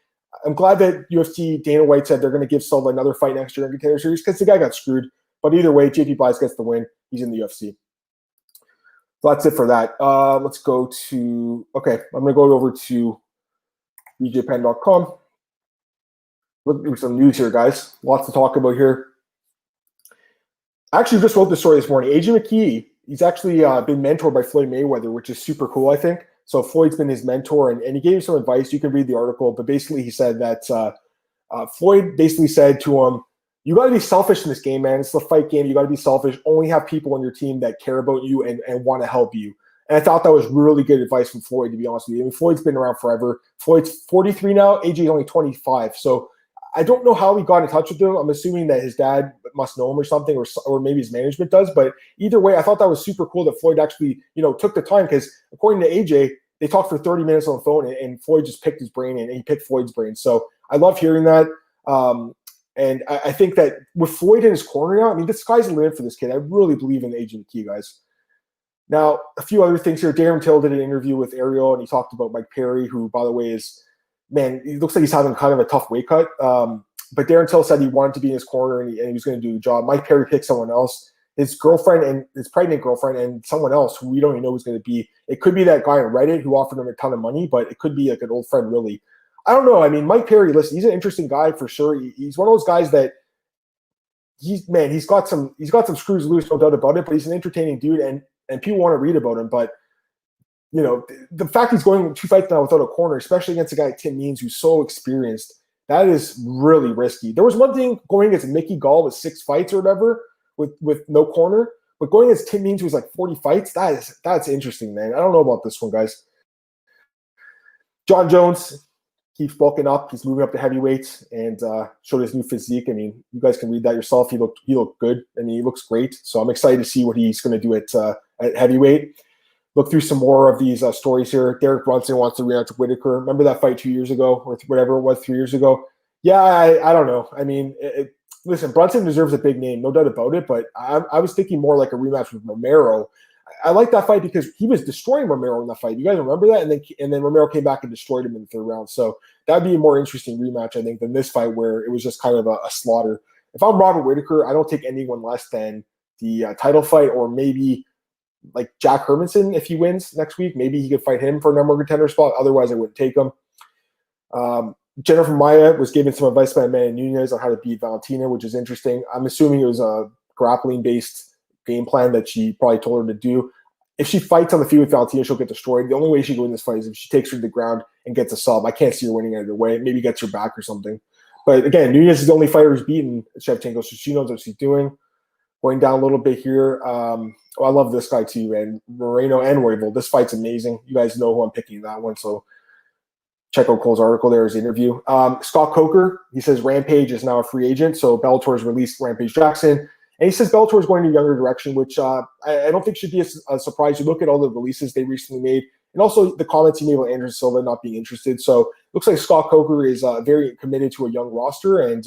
I'm glad that UFC, Dana White said they're going to give Silva another fight next year in Contender Series because the guy got screwed. But either way, JP Buys gets the win. He's in the UFC. So that's it for that. Let's go to – okay, I'm going to go over to BJPen.com. Look at some news here, guys. Lots to talk about here. I actually just wrote this story this morning. Aj Mckee, he's actually been mentored by Floyd Mayweather, which is super cool, I think. So Floyd's been his mentor, and he gave him some advice. You can read the article, but basically he said that Floyd basically said to him, you got to be selfish in this game, man. It's the fight game. You got to be selfish. Only have people on your team that care about you and want to help you. And I thought that was really good advice from Floyd, to be honest with you. I mean, Floyd's been around forever. Floyd's 43 now. AJ is only 25. So I don't know how he got in touch with him. I'm assuming that his dad must know him or something, or maybe his management does. But either way, I thought that was super cool that Floyd actually, took the time because according to AJ, they talked for 30 minutes on the phone and Floyd just picked his brain and he picked Floyd's brain. So I love hearing that. And I think that with Floyd in his corner now, I mean, the sky's the limit for this kid. I really believe in Aj Mckee, guys. Now, a few other things here. Darren Taylor did an interview with Ariel, and he talked about Mike Perry, who, by the way, is, man, he looks like he's having kind of a tough weight cut. But Darren Till said he wanted to be in his corner and he was going to do the job. Mike Perry picked someone else, his girlfriend and his pregnant girlfriend, and someone else who we don't even know who's going to be. It could be that guy on Reddit who offered him a ton of money, but it could be like an old friend, really. I don't know. I mean, Mike Perry, listen, he's an interesting guy for sure. He's one of those guys that he's got some screws loose, no doubt about it, but he's an entertaining dude and people want to read about him. But the fact he's going 2 fights now without a corner, especially against a guy like Tim Means who's so experienced, that is really risky. There was one thing going against Mickey Gall with 6 fights or whatever with no corner, But going against Tim Means, who's like 40 fights, that's interesting, man. I don't know about this one, guys. Jon Jones keeps bulking up. He's moving up to heavyweight and showed his new physique. I mean, you guys can read that yourself. He looked good. I mean, he looks great. So I'm excited to see what he's going to do at heavyweight. Look through some more of these stories here. Derek Brunson wants to rematch Whitaker. Remember that fight 2 years ago or whatever it was, 3 years ago? Yeah, I don't know. I mean, listen, Brunson deserves a big name, no doubt about it. But I was thinking more like a rematch with Romero. I like that fight because he was destroying Romero in that fight. You guys remember that? And then Romero came back and destroyed him in the third round. So that would be a more interesting rematch, I think, than this fight where it was just kind of a slaughter. If I'm Robert Whitaker, I don't take anyone less than the title fight, or maybe like Jack Hermanson if he wins next week. Maybe he could fight him for a number one contender spot. Otherwise, I wouldn't take him. Jennifer Maia was given some advice by Amanda Nunes on how to beat Valentina, which is interesting. I'm assuming it was a grappling-based game plan that she probably told her to do. If she fights on the field with Valentina, she'll get destroyed. The only way she can win this fight is if she takes her to the ground and gets a sub. I can't see her winning either way. Maybe gets her back or something. But again, Nunes is the only fighter who's beaten Shevchenko, so she knows what she's doing. Going down a little bit here. I love this guy too, and Moreno and Royval. This fight's amazing. You guys know who I'm picking in that one, so check out Cole's article there, his interview. Scott Coker, he says Rampage is now a free agent, so Bellator's released Rampage Jackson. And he says Bellator is going in a younger direction, which I don't think should be a surprise. You look at all the releases they recently made, and also the comments he made about Anderson Silva not being interested. So it looks like Scott Coker is very committed to a young roster. And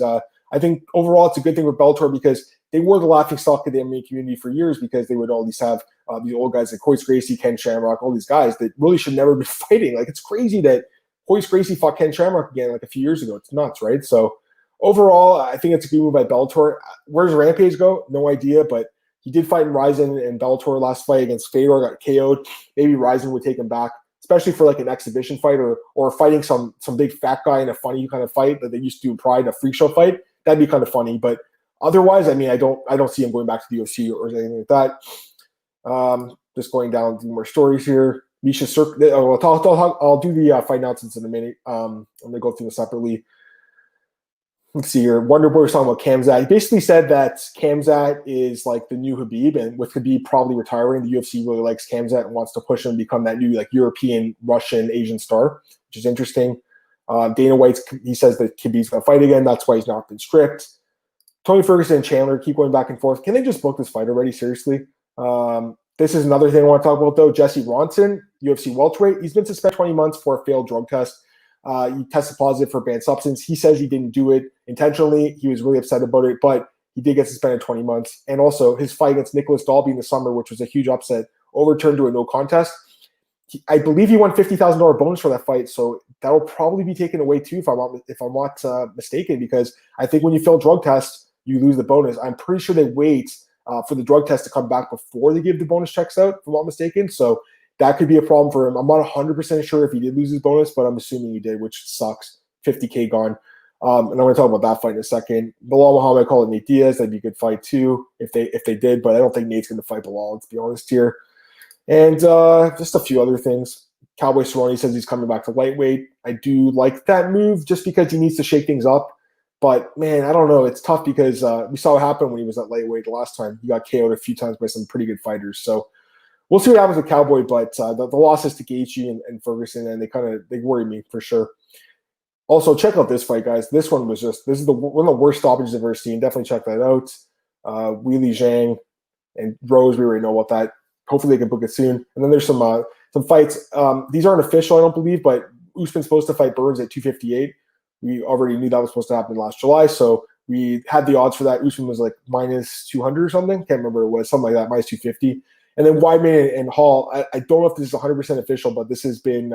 I think overall it's a good thing with Bellator because they were the laughing stock of the MMA community for years because they would always have these old guys like Hoist Gracie, Ken Shamrock, all these guys that really should never be fighting. Like, it's crazy that Hoist Gracie fought Ken Shamrock again like a few years ago. It's nuts, right? So overall, I think it's a good move by Bellator. Where does Rampage go? No idea, but he did fight in Rizin and Bellator last fight against Fedor, got KO'd. Maybe Rizin would take him back, especially for like an exhibition fight or fighting some big fat guy in a funny kind of fight that they used to do in Pride, a freak show fight. That'd be kind of funny. But otherwise, I mean, I don't see him going back to the UFC or anything like that. Just going down through more stories here. Misha I'll do the fight announcements in a minute. I'm going to go through them separately. Let's see here. Wonder Boy was talking about Khamzat. He basically said that Khamzat is like the new Khabib, and with Khabib probably retiring, the UFC really likes Khamzat and wants to push him to become that new like European, Russian, Asian star, which is interesting. Dana White, he says that Khabib's going to fight again. That's why he's not been stripped. Tony Ferguson and Chandler keep going back and forth. Can they just book this fight already? Seriously. This is another thing I want to talk about, though. Jesse Ronson, UFC welterweight. He's been suspended 20 months for a failed drug test. He tested positive for banned substance. He says he didn't do it intentionally. He was really upset about it, but he did get suspended 20 months. And also his fight against Nicholas Dalby in the summer, which was a huge upset, overturned to a no contest. I believe he won $50,000 bonus for that fight, so that will probably be taken away too, if I'm not mistaken, because I think when you fail drug tests, you lose the bonus. I'm pretty sure they wait for the drug test to come back before they give the bonus checks out, if I'm not mistaken. So that could be a problem for him. I'm not 100% sure if he did lose his bonus, but I'm assuming he did, which sucks. $50K gone. And I'm going to talk about that fight in a second. Bilal Muhammad, I call it Nate Diaz. That'd be a good fight too if they did, but I don't think Nate's going to fight Bilal, let's be honest here. And just a few other things. Cowboy Cerrone says he's coming back to lightweight. I do like that move just because he needs to shake things up. But, man, I don't know. It's tough because we saw what happened when he was at lightweight the last time. He got KO'd a few times by some pretty good fighters. So we'll see what happens with Cowboy. But the losses to Gaethje and Ferguson, and they worry me for sure. Also, check out this fight, guys. This one was this is one of the worst stoppages I've ever seen. Definitely check that out. Weili Zhang and Rose, we already know about that. Hopefully they can book it soon. And then there's some fights. These aren't official, I don't believe, but Usman's supposed to fight Burns at 258. We already knew that was supposed to happen last July, so we had the odds for that. Usman was like minus 200 or something. Can't remember what it was, something like that, minus 250. And then Wiman and Hall, I don't know if this is 100% official, but this has been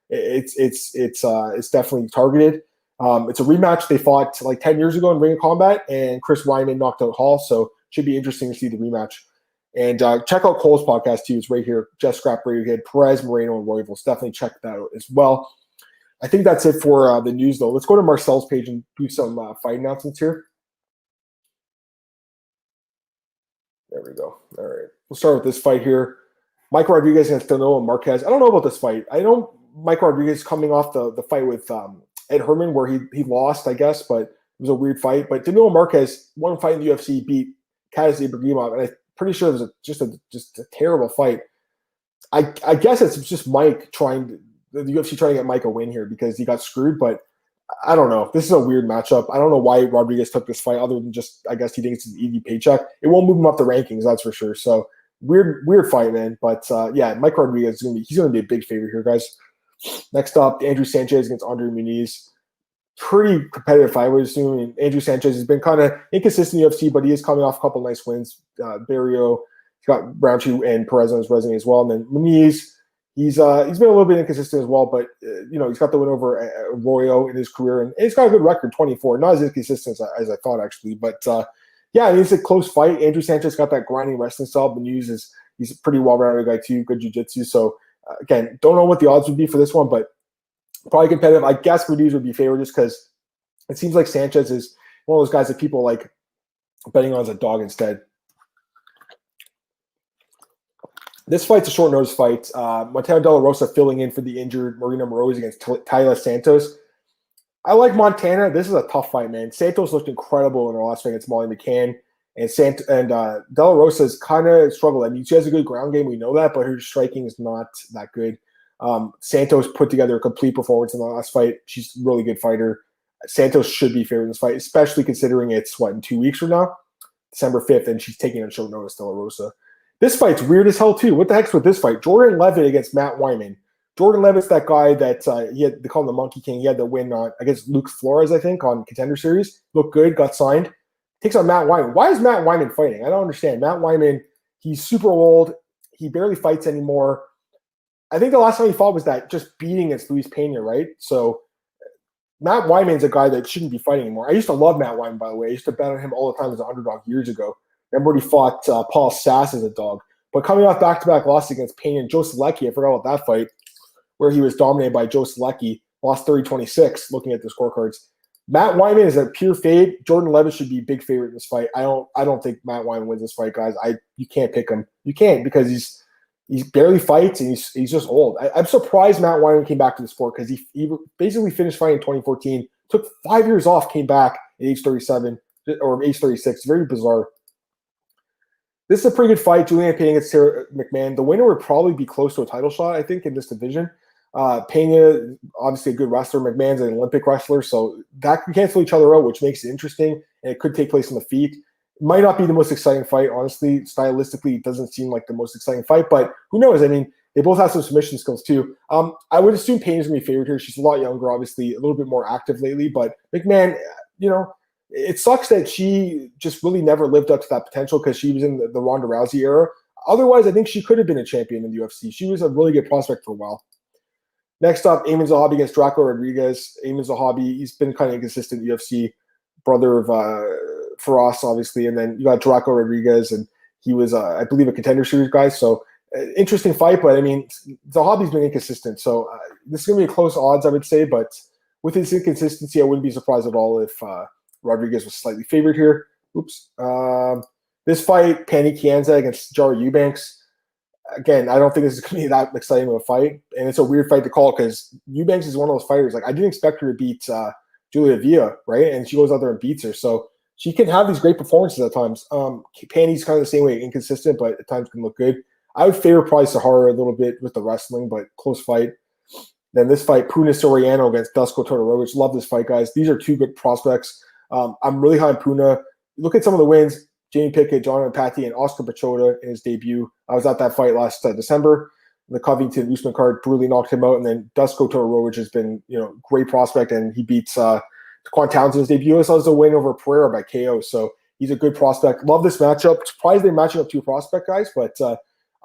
it's definitely targeted. It's a rematch. They fought like 10 years ago in Ring of Combat, and Chris Wiman knocked out Hall, so should be interesting to see the rematch. And check out Cole's podcast too. It's right here. Just Scrap Radiohead, Perez, Moreno, and Royval. Definitely check that out as well. I think that's it for the news, though. Let's go to Marcel's page and do some fight announcements here. There we go. All right. We'll start with this fight here. Mike Rodriguez against Danilo and Marques. I don't know about this fight. I know Mike Rodriguez coming off the fight with Ed Herman where he lost, I guess, but it was a weird fight. But Danilo Marques, one fight in the UFC, beat Kaz Ibrahimov. And pretty sure it was just a terrible fight. I guess it's just Mike the UFC trying to get Mike a win here because he got screwed, but I don't know. This is a weird matchup. I don't know why Rodriguez took this fight other than just, I guess he thinks it's an easy paycheck. It won't move him up the rankings, that's for sure. So weird fight, man. But yeah, Mike Rodriguez he's gonna be a big favorite here, guys. Next up, Andrew Sanchez against Andre Muniz. Pretty competitive fight, I would assume. And Andrew Sanchez has been kind of inconsistent in the UFC, but he is coming off a couple nice wins. Barrio, he's got Browntree and Perez on his resume as well. And then Muniz, he's been a little bit inconsistent as well, but he's got the win over Arroyo in his career, and he's got a good record, 24. Not as inconsistent as I thought, actually, but yeah, it's a close fight. Andrew Sanchez got that grinding wrestling style. Muniz he's a pretty well-rounded guy too, good jiu-jitsu. So again, don't know what the odds would be for this one, but probably competitive. I guess Muniz would be favored just because it seems like Sanchez is one of those guys that people like betting on as a dog instead. This fight's a short notice fight. Montana De La Rosa filling in for the injured Marina Moroz against Taila Santos. I like Montana. This is a tough fight, man. Santos looked incredible in her last fight against Molly McCann. And De La Rosa has kind of struggled. I mean, she has a good ground game. We know that, but her striking is not that good. Santos put together a complete performance in the last fight. She's a really good fighter. Santos should be favored in this fight, especially considering it's, in 2 weeks from now? December 5th, and she's taking on short notice De La Rosa. This fight's weird as hell, too. What the heck's with this fight? Jordan Leavitt against Matt Wiman. Jordan Leavitt's that guy that they call him the Monkey King. He had the win against Luke Flores, I think, on Contender Series. Looked good, got signed. Takes on Matt Wiman. Why is Matt Wiman fighting? I don't understand. Matt Wiman, he's super old. He barely fights anymore. I think the last time he fought was that just beating against Luis Pena, right? So Matt Wyman's a guy that shouldn't be fighting anymore. I used to love Matt Wiman, by the way. I used to bet on him all the time as an underdog years ago. Remember when he fought Paul Sass as a dog. But coming off back-to-back losses against Pena and Joe Selecki, I forgot about that fight, where he was dominated by Joe Selecki, lost 30-26, looking at the scorecards. Matt Wiman is a pure fade. Jordan Leavitt should be a big favorite in this fight. I don't think Matt Wiman wins this fight, guys. You can't pick him. You can't because he barely fights and he's just old. I'm surprised Matt Wiman came back to the sport because he basically finished fighting in 2014, took 5 years off, came back at age 37 or age 36. Very bizarre. This is a pretty good fight. Julianne Pena against Sarah McMahon. The winner would probably be close to a title shot, I think, in this division. Pena, obviously a good wrestler. McMahon's an Olympic wrestler, so that can cancel each other out, which makes it interesting, and it could take place on the feet. It might not be the most exciting fight, honestly. Stylistically, it doesn't seem like the most exciting fight, but who knows? I mean, they both have some submission skills, too. I would assume Pena's going to be favored here. She's a lot younger, obviously, a little bit more active lately, but McMahon, it sucks that she just really never lived up to that potential because she was in the Ronda Rousey era. Otherwise, I think she could have been a champion in the UFC. She was a really good prospect for a while. Next up, Ayman Zahabi against Draco Rodriguez. Ayman Zahabi, he's been kind of inconsistent in the UFC, brother of Faraz, obviously. And then you got Draco Rodriguez, and he was, I believe, a Contender Series guy. So interesting fight, but I mean, Zahabi's been inconsistent. So this is going to be a close odds, I would say. But with his inconsistency, I wouldn't be surprised at all if Rodriguez was slightly favored here. Oops. This fight, Pannie Kianza against Jar Eubanks. Again, I don't think this is going to be that exciting of a fight, and it's a weird fight to call because Eubanks is one of those fighters. Like I didn't expect her to beat Julia Villa, right? And she goes out there and beats her, so she can have these great performances at times. Pannie's kind of the same way, inconsistent, but at times can look good. I would favor probably Sahara a little bit with the wrestling, but close fight. Then this fight, Puna Soriano against Dusko Todorovic. Love this fight, guys. These are two good prospects. I'm really high on Puna. Look at some of the wins. Jamie Pickett, John Patty, and Oscar Pachota in his debut. I was at that fight last December. The Covington Usman card brutally knocked him out. And then Dusko Todorovic has been, great prospect, and he beats Quan Townsend in his debut. This was a win over Pereira by KO. So he's a good prospect. Love this matchup. Surprised they're matching up two prospect guys, but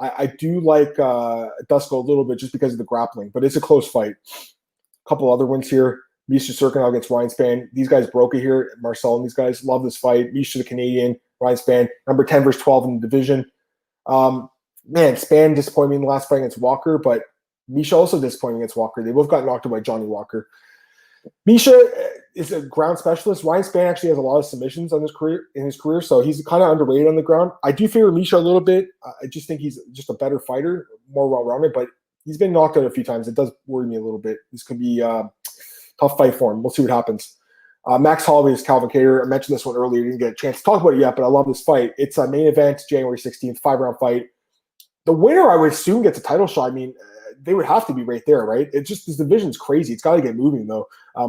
I do like Dusko a little bit just because of the grappling. But it's a close fight. A couple other wins here. Misha Serkinov against Ryan Spann. These guys broke it here. Marcel and these guys love this fight. Misha the Canadian, Ryan Spann, number 10 versus 12 in the division. Spann disappointed me in the last fight against Walker, but Misha also disappointed against Walker. They both got knocked out by Johnny Walker. Misha is a ground specialist. Ryan Spann actually has a lot of submissions in his career, so he's kind of underrated on the ground. I do favor Misha a little bit. I just think he's just a better fighter, more well-rounded, but he's been knocked out a few times. It does worry me a little bit. This could be tough fight for him. We'll see what happens. Max Holloway is Calvin Kattar. I mentioned this one earlier. Didn't get a chance to talk about it yet, but I love this fight. It's a main event, January 16th, 5-round fight. The winner, I would assume, gets a title shot. I mean, they would have to be right there, right? It's just this division's crazy. It's got to get moving, though,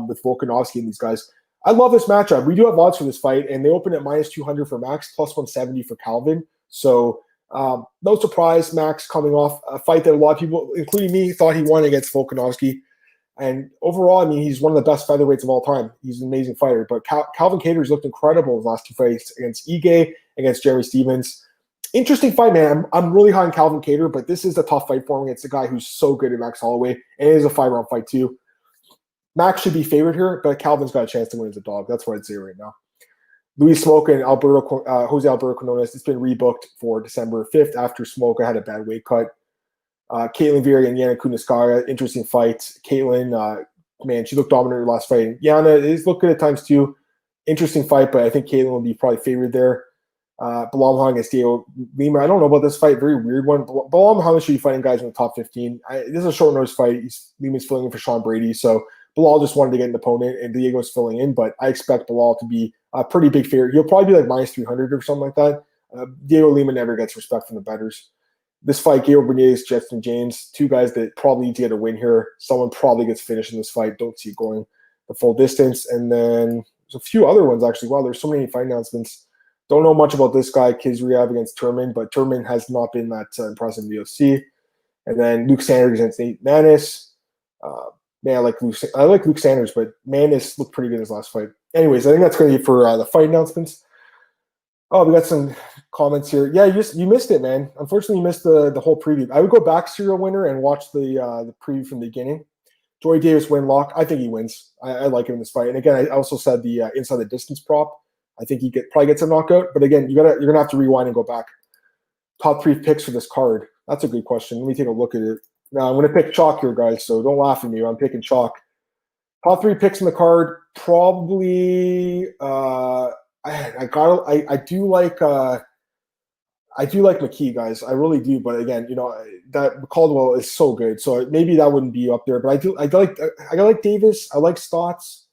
with Volkanovski and these guys. I love this matchup. We do have odds for this fight, and they open at -200 for Max, +170 for Calvin. So no surprise, Max coming off a fight that a lot of people, including me, thought he won against Volkanovski. And overall, I mean, he's one of the best featherweights of all time. He's an amazing fighter. But Calvin Kattar's looked incredible his last two fights against Ige, against Jeremy Stephens. Interesting fight, man. I'm really high on Calvin Kattar, but this is a tough fight for him against a guy who's so good at Max Holloway. And it is a 5-round fight, too. Max should be favored here, but Calvin's got a chance to win as a dog. That's what I'd say right now. Luis Smoke and Jose Alberto Quinones, it's been rebooked for December 5th after Smoke had a bad weight cut. Caitlin Veer and Yana Kuniskaya, interesting fight. Caitlin, man, she looked dominant in her last fight. Yana is looked good at times too. Interesting fight, but I think Caitlin will be probably favored there. Bilal Muhammad against Diego Lima. I don't know about this fight. Very weird one. Bilal Muhammad should be fighting guys in the top 15. This is a short notice fight. Lima's filling in for Sean Brady, so Bilal just wanted to get an opponent, and Diego's filling in, but I expect Bilal to be a pretty big favorite. He'll probably be like -300 or something like that. Diego Lima never gets respect from the bettors. This fight, Gabriel Bernier's, Justin James, two guys that probably need to get a win here. Someone probably gets finished in this fight. Don't see it going the full distance. And then there's a few other ones, actually. Wow, there's so many fight announcements. Don't know much about this guy, Kizriev against Turman, but Turman has not been that impressive in the UFC. And then Luke Sanders against Nate Maness. Man, I like Luke Sanders, but Maness looked pretty good in his last fight. Anyways, I think that's going to be for the fight announcements. Oh, we got some comments here. Yeah, you missed it, man. Unfortunately, you missed the whole preview. I would go back serial winner and watch the preview from the beginning. Joy Davis win lock. I think he wins. I like him in this fight. And again, I also said the inside the distance prop. I think he probably gets a knockout. But again, you're gonna have to rewind and go back. Top 3 picks for this card. That's a good question. Let me take a look at it. Now I'm gonna pick chalk here, guys. So don't laugh at me. I'm picking chalk. Top 3 picks in the card. Probably. I do like McKee, guys. I really do. But again, that Caldwell is so good, so maybe that wouldn't be up there. But I like Davis. I like Stotts.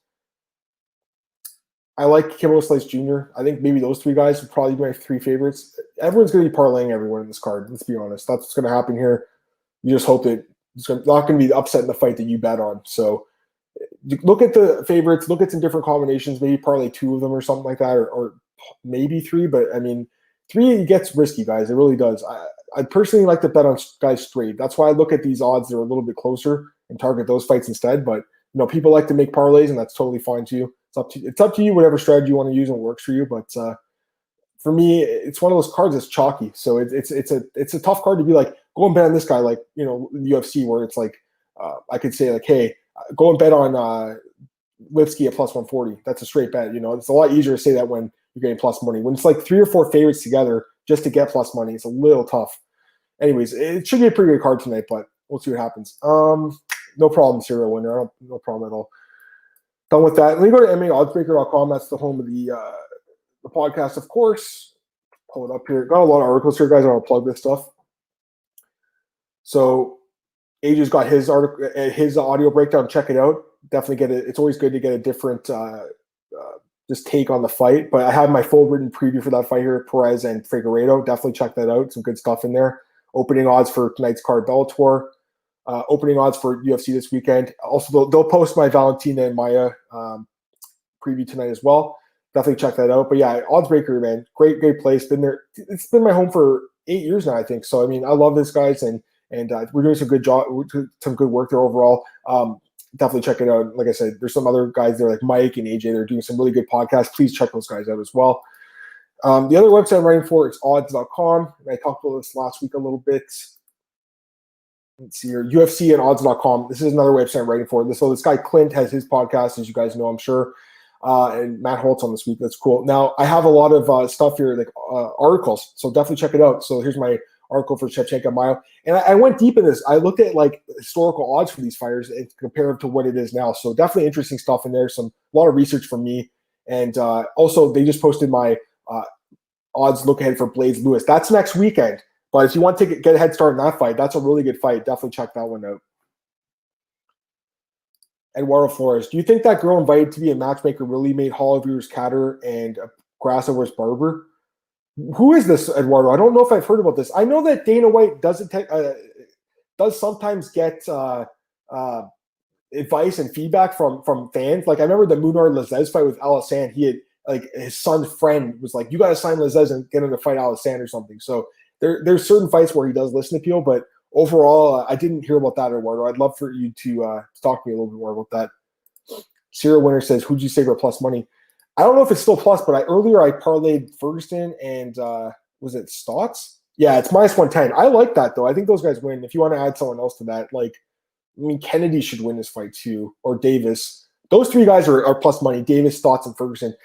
I like Kimbo Slice Jr. I think maybe those 3 guys would probably be my 3 favorites. Everyone's going to be parlaying everyone in this card. Let's be honest. That's what's going to happen here. You just hope that it's not going to be the upset in the fight that you bet on. So look at the favorites, look at some different combinations, maybe parlay 2 of them or something like that, or maybe 3. But I mean, 3 gets risky, guys. It really does. I personally like to bet on guys straight. That's why I look at these odds that are a little bit closer and target those fights instead. But people like to make parlays, and that's totally fine too. It's up to you, whatever strategy you want to use and works for you. But for me, it's one of those cards that's chalky. So it's a tough card to be like, go and bet on this guy, like the UFC, where it's like I could say like, hey, go and bet on Lipsky at +140. That's a straight bet. It's a lot easier to say that when you're getting plus money. When it's like 3 or 4 favorites together just to get plus money, it's a little tough. Anyways, it should be a pretty good card tonight, but we'll see what happens. No problem, serial winner. No problem at all. Done with that. Let me go to MMAOddsbreaker.com. That's the home of the podcast, of course. Pull it up here. Got a lot of articles here, guys. I want to plug this stuff. So Aj's got his article, his audio breakdown. Check it out. Definitely get it. It's always good to get a different just take on the fight. But I have my full written preview for that fight here, Perez and Figueiredo. Definitely check that out. Some good stuff in there. Opening odds for tonight's card, Bellator. Opening odds for UFC this weekend. Also, they'll post my Valentina and Maya preview tonight as well. Definitely check that out. But yeah, Oddsbreaker, man, great place. Been there. It's been my home for 8 years now, I think. So I mean, I love this, guys, and we're doing some good job, some good work there overall. Definitely check it out. Like I said, there's some other guys there like Mike and AJ. They're doing some really good podcasts. Please check those guys out as well. The other website I'm writing for is odds.com. And I talked about this last week a little bit. Let's see here. UFC and odds.com. This is another website I'm writing for. So this guy Clint has his podcast, as you guys know, I'm sure. And Matt Holtz on this week. That's cool. Now, I have a lot of stuff here, like articles. So definitely check it out. So here's my article for Shevchenko Mayo. And I went deep in this. I looked at like historical odds for these fighters and compared to what it is now. So definitely interesting stuff in there. A lot of research from me. And also, they just posted my odds look ahead for Blades Lewis. That's next weekend. But if you want to get a head start in that fight, that's a really good fight. Definitely check that one out. Eduardo Flores. Do you think that girl invited to be a matchmaker really made Holloway versus Kattar and Grasso versus Barber? Who is this, Eduardo? I don't know if I've heard about this. I know that Dana White does sometimes get advice and feedback from fans. Like I remember the Munar Lazez fight with Alisand. He had like his son's friend was like, "You got to sign Lazez and get him to fight Alisand or something." So there's certain fights where he does listen to people, but overall, I didn't hear about that, Eduardo. I'd love for you to talk to me a little bit more about that. Serial Winner says, "Who'd you say for plus money?" I don't know if it's still plus, but earlier I parlayed Ferguson and was it Stotts? Yeah, it's minus 110. I like that though. I think those guys win. If you want to add someone else to that, like Kennedy should win this fight too, or Davis. Those three guys are plus money. Davis, Stotts, and Ferguson.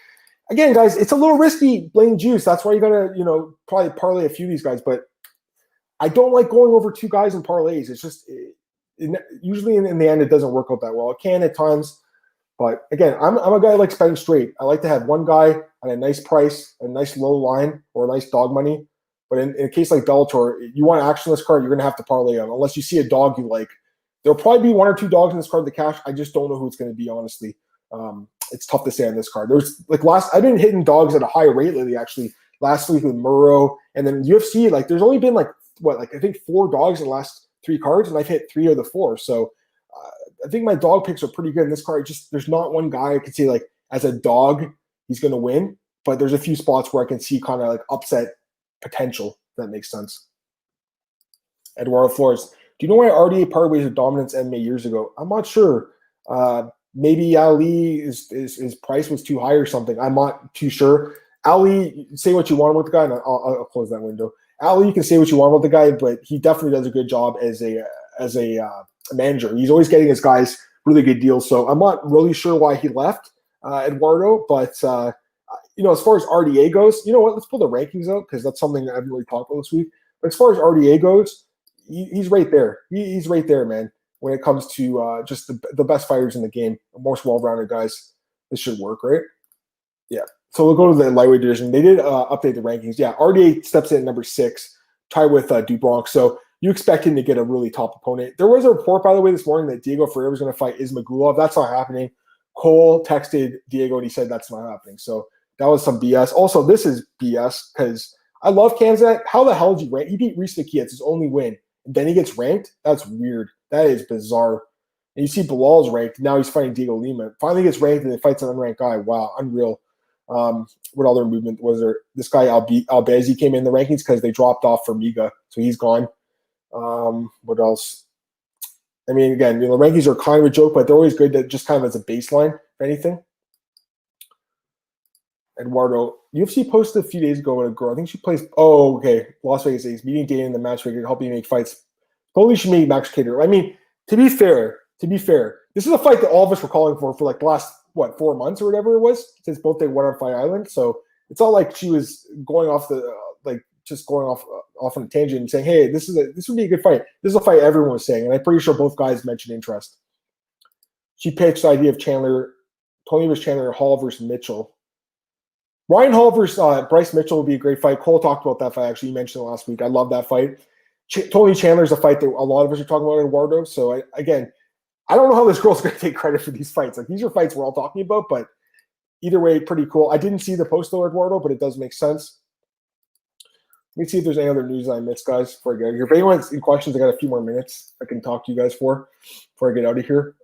Again, guys, it's a little risky playing juice. That's why you gotta, probably parlay a few of these guys. But I don't like going over two guys in parlays. It's just usually in the end it doesn't work out that well. It can at times. But again, I'm a guy who likes betting straight. I like to have one guy at a nice price, a nice low line, or a nice dog money. But in a case like Bellator, you want to action this card, you're going to have to parlay them. Unless you see a dog you like. There'll probably be one or two dogs in this card to cash. I just don't know who it's going to be, honestly. It's tough to say on this card. There's I've been hitting dogs at a high rate lately, actually. Last week with Murrow. And then UFC, there's only been I think 4 dogs in the last 3 cards, and I've hit 3 of the 4. So I think my dog picks are pretty good in this card. Just there's not one guy I could say as a dog he's going to win, but there's a few spots where I can see kind of upset potential. If that makes sense. Eduardo Flores, do you know why RDA parted ways with Dominance MMA years ago? I'm not sure. Maybe Ali his price was too high or something. I'm not too sure. Ali, say what you want about the guy, and I'll close that window. Ali, you can say what you want about the guy, but he definitely does a good job as a manager. He's always getting his guys really good deals. So I'm not really sure why he left Eduardo, but as far as RDA goes, you know what? Let's pull the rankings out because that's something that I haven't really talked about this week. But as far as RDA goes, he's right there. He's right there, man. When it comes to just the best fighters in the game, the most well-rounded guys, this should work, right? Yeah. So we'll go to the lightweight division. They did update the rankings. Yeah, RDA steps in at number 6, tied with Dubronx. So you expect him to get a really top opponent. There was a report, by the way, this morning that Diego Ferreira was going to fight Ismagulov. That's not happening. Cole texted Diego and he said that's not happening. So that was some BS. Also, this is BS because I love Kanzat. How the hell did you rank? He beat Reese McKee. It's his only win. And then he gets ranked? That's weird. That is bizarre. And you see Bilal's ranked. Now he's fighting Diego Lima. Finally gets ranked and then fights an unranked guy. Wow, unreal. What other movement was there? This guy Albezi came in the rankings because they dropped off for Miga, so he's gone. What else? I mean, again, the rankings are kind of a joke, but they're always good to just kind of as a baseline, if anything. Eduardo, UFC posted a few days ago with a girl. I think she plays. Oh, okay. Las Vegas A's meeting Dana in the matchmaker to help you make fights. Probably should make Max Cater. I mean, to be fair, this is a fight that all of us were calling for the last 4 months or whatever it was since both they won on Fight Island. So it's not like she was going off just going off on a tangent and saying, "Hey, this would be a good fight." This is a fight everyone was saying, and I'm pretty sure both guys mentioned interest. She pitched the idea of Tony versus Chandler, Hall versus Mitchell. Ryan Hall versus Bryce Mitchell would be a great fight. Cole talked about that fight. Actually, he mentioned it last week. I love that fight. Tony Chandler is a fight that a lot of us are talking about in Eduardo. So I don't know how this girl's going to take credit for these fights. These are fights we're all talking about, but either way, pretty cool. I didn't see the post though, Eduardo, but it does make sense. Let me see if there's any other news I missed, guys, before I get out of here. If anyone's in questions, I got a few more minutes I can talk to you guys before I get out of here.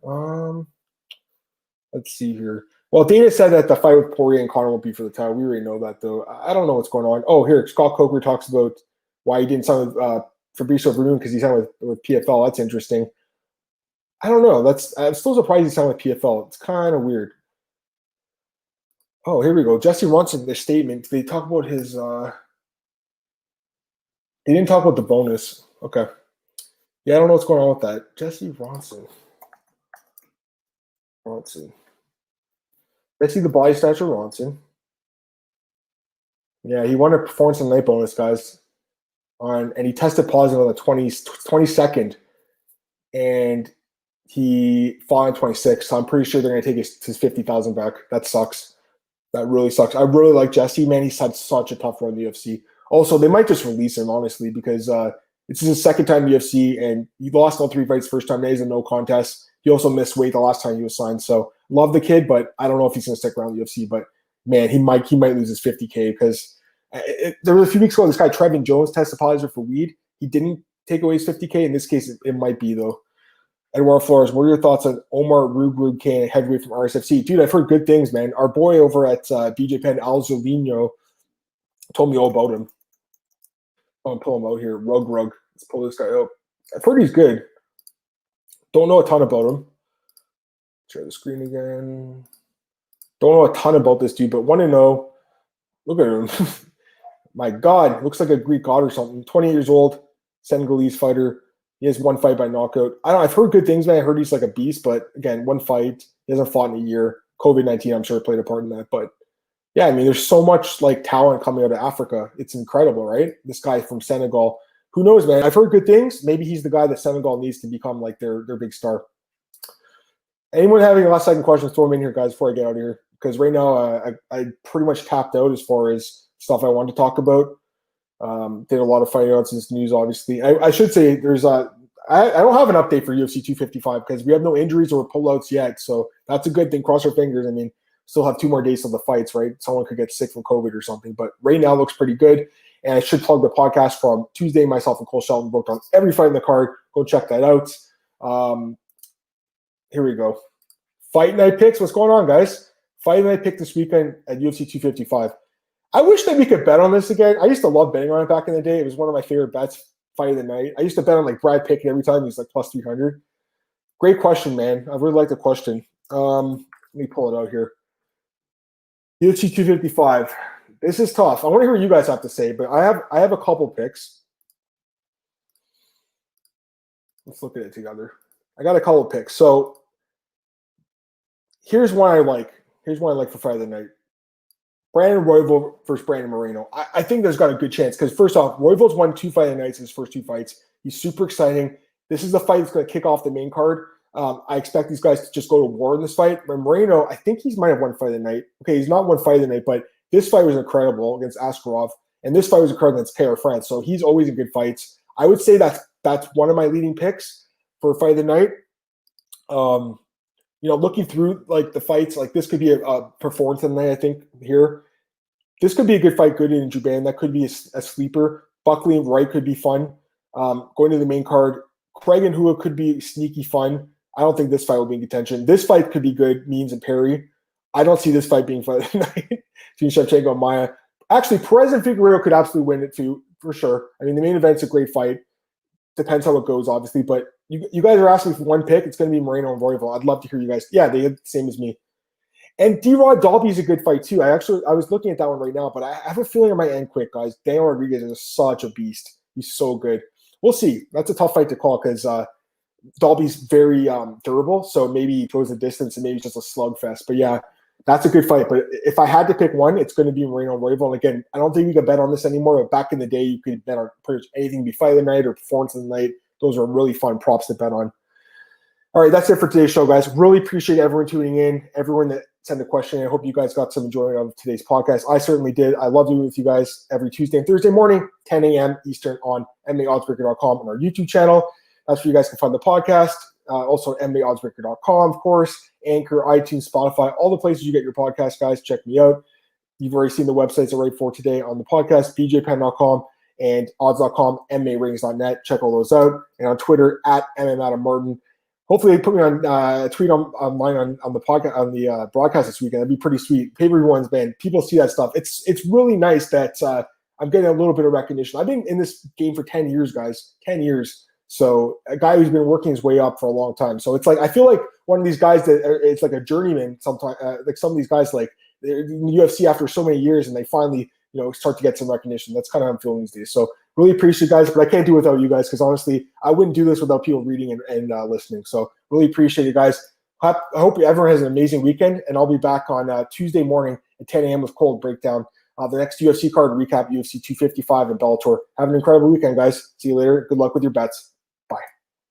Let's see here. Well, Dana said that the fight with Poirier and Conor won't be for the title. We already know that, though. I don't know what's going on. Oh, here, Scott Coker talks about why he didn't sign with Fabricio Verdun because he signed with PFL. That's interesting. I don't know. I'm still surprised he signed with PFL. It's kind of weird. Oh, here we go. Jesse Ronson, their statement. They talk about his they didn't talk about the bonus. Okay. Yeah, I don't know what's going on with that. Jesse Ronson. Let's see the body stature Ronson. Yeah, he won a performance on the night bonus, guys. And he tested positive on the 22nd. And he fought on 26. So I'm pretty sure they're going to take his 50,000 back. That sucks. That really sucks. I really like Jesse, man. He's had such a tough run in the UFC. Also, they might just release him, honestly, because it's his second time in the UFC, and he lost all 3 fights first time. He's a no contest. He also missed weight the last time he was signed. So love the kid, but I don't know if he's going to stick around the UFC. But man, he might lose his 50K because there was a few weeks ago this guy Trevin Jones tested positive for weed. He didn't take away his 50K. In this case, it might be though. Eduardo Flores, what are your thoughts on Omar Rugbrug Kane, heavyweight from RSFC? Dude, I've heard good things, man. Our boy over at BJ Penn, Al Zolino, told me all about him. I'm pull him out here. Rug. Let's pull this guy out. I've heard he's good. Don't know a ton about him. Share the screen again. Don't know a ton about this dude, but want to know. Look at him. My God, looks like a Greek god or something. 20 years old, Senegalese fighter. He has one fight by knockout. I've heard good things, man. I heard he's like a beast, but again, one fight. He hasn't fought in a year. COVID-19, I'm sure, played a part in that. But yeah, I mean, there's so much like talent coming out of Africa. It's incredible, right? This guy from Senegal. Who knows, man? I've heard good things. Maybe he's the guy that Senegal needs to become like their big star. Anyone having last second questions, throw them in here, guys, before I get out of here. Because right now, I pretty much tapped out as far as stuff I wanted to talk about. Did a lot of fight outs in this news, obviously. I should say there's I don't have an update for UFC 255 because we have no injuries or pullouts yet. So that's a good thing. Cross our fingers. I mean, still have 2 more days till the fights, right? Someone could get sick from COVID or something. But right now looks pretty good. And I should plug the podcast from Tuesday. Myself and Cole Shelton worked on every fight in the card. Go check that out. Here we go. Fight night picks. What's going on, guys? Fight night pick this weekend at UFC 255. I wish that we could bet on this again. I used to love betting on it back in the day. It was one of my favorite bets, fight of the night. I used to bet on like Brad Pickett every time. He's like plus 300. Great question, man. I really like the question. Let me pull it out here. UFC 255. This is tough. I want to hear what you guys have to say, but I have a couple picks. Let's look at it together. I got a couple picks. So here's one I like. Here's one I like for fight of the night. Brandon Royval versus Brandon Moreno. I think there's got a good chance because, first off, Royval's won 2 fight of the nights in his first 2 fights. He's super exciting. This is the fight that's going to kick off the main card. I expect these guys to just go to war in this fight. But Moreno, I think he might have won fight of the night. Okay, he's not won fight of the night, but this fight was incredible against Askarov, and this fight was incredible against KR France. So he's always in good fights. I would say that's one of my leading picks for fight of the night. Looking through like the fights, like this could be a performance of the night, I think, here. This could be a good fight, Goodin and Juban. That could be a sleeper. Buckley and Wright could be fun. Going to the main card, Craig and Hua could be sneaky fun. I don't think this fight will be in contention. This fight could be good, Means and Perry. I don't see this fight being fight of the night between Shevchenko and Maya. Actually, Perez and Figueiredo could absolutely win it too, for sure. I mean, the main event's a great fight. Depends how it goes, obviously. But you guys are asking for one pick. It's going to be Moreno and Royval. I'd love to hear you guys. Yeah, they had the same as me. And D-Rod Dalby's a good fight too. I was looking at that one right now, but I have a feeling I might end quick, guys. Daniel Rodriguez is such a beast. He's so good. We'll see. That's a tough fight to call because Dalby's very durable, so maybe he goes the distance and maybe it's just a slugfest. But yeah, that's a good fight. But if I had to pick one, it's going to be Moreno and Royval. And again, I don't think we can bet on this anymore. But back in the day, you could bet on pretty much anything, be fight of the night or performance of the night. Those are really fun props to bet on. All right, that's it for today's show, guys. Really appreciate everyone tuning in, everyone that sent a question. I hope you guys got some enjoyment of today's podcast. I certainly did. I love doing it with you guys every Tuesday and Thursday morning, 10 a.m. Eastern on MMAOddsbreaker.com on our YouTube channel. That's where you guys can find the podcast. Also, MMAOddsbreaker.com, of course, Anchor, iTunes, Spotify, all the places you get your podcast, guys. Check me out. You've already seen the websites I write for today on the podcast, bjpenn.com and odds.com, MMARatings.net. Check all those out. And on Twitter, at MMAdamMartin. Hopefully they put me on tweet on mine on the podcast on the broadcast this weekend. That'd be pretty sweet. Pay-per-view ones, man. People see that stuff. It's really nice that I'm getting a little bit of recognition. I've been in this game for 10 years, guys. 10 years. So a guy who's been working his way up for a long time. So it's like I feel like one of these guys that it's like a journeyman. Sometimes like some of these guys like they're in the UFC after so many years and they finally start to get some recognition. That's kind of how I'm feeling these days. So really appreciate you guys, but I can't do it without you guys because honestly, I wouldn't do this without people reading and listening. So really appreciate you guys. I hope everyone has an amazing weekend, and I'll be back on Tuesday morning at 10 a.m. with Cold Breakdown. The next UFC card recap, UFC 255 and Bellator. Have an incredible weekend, guys. See you later. Good luck with your bets.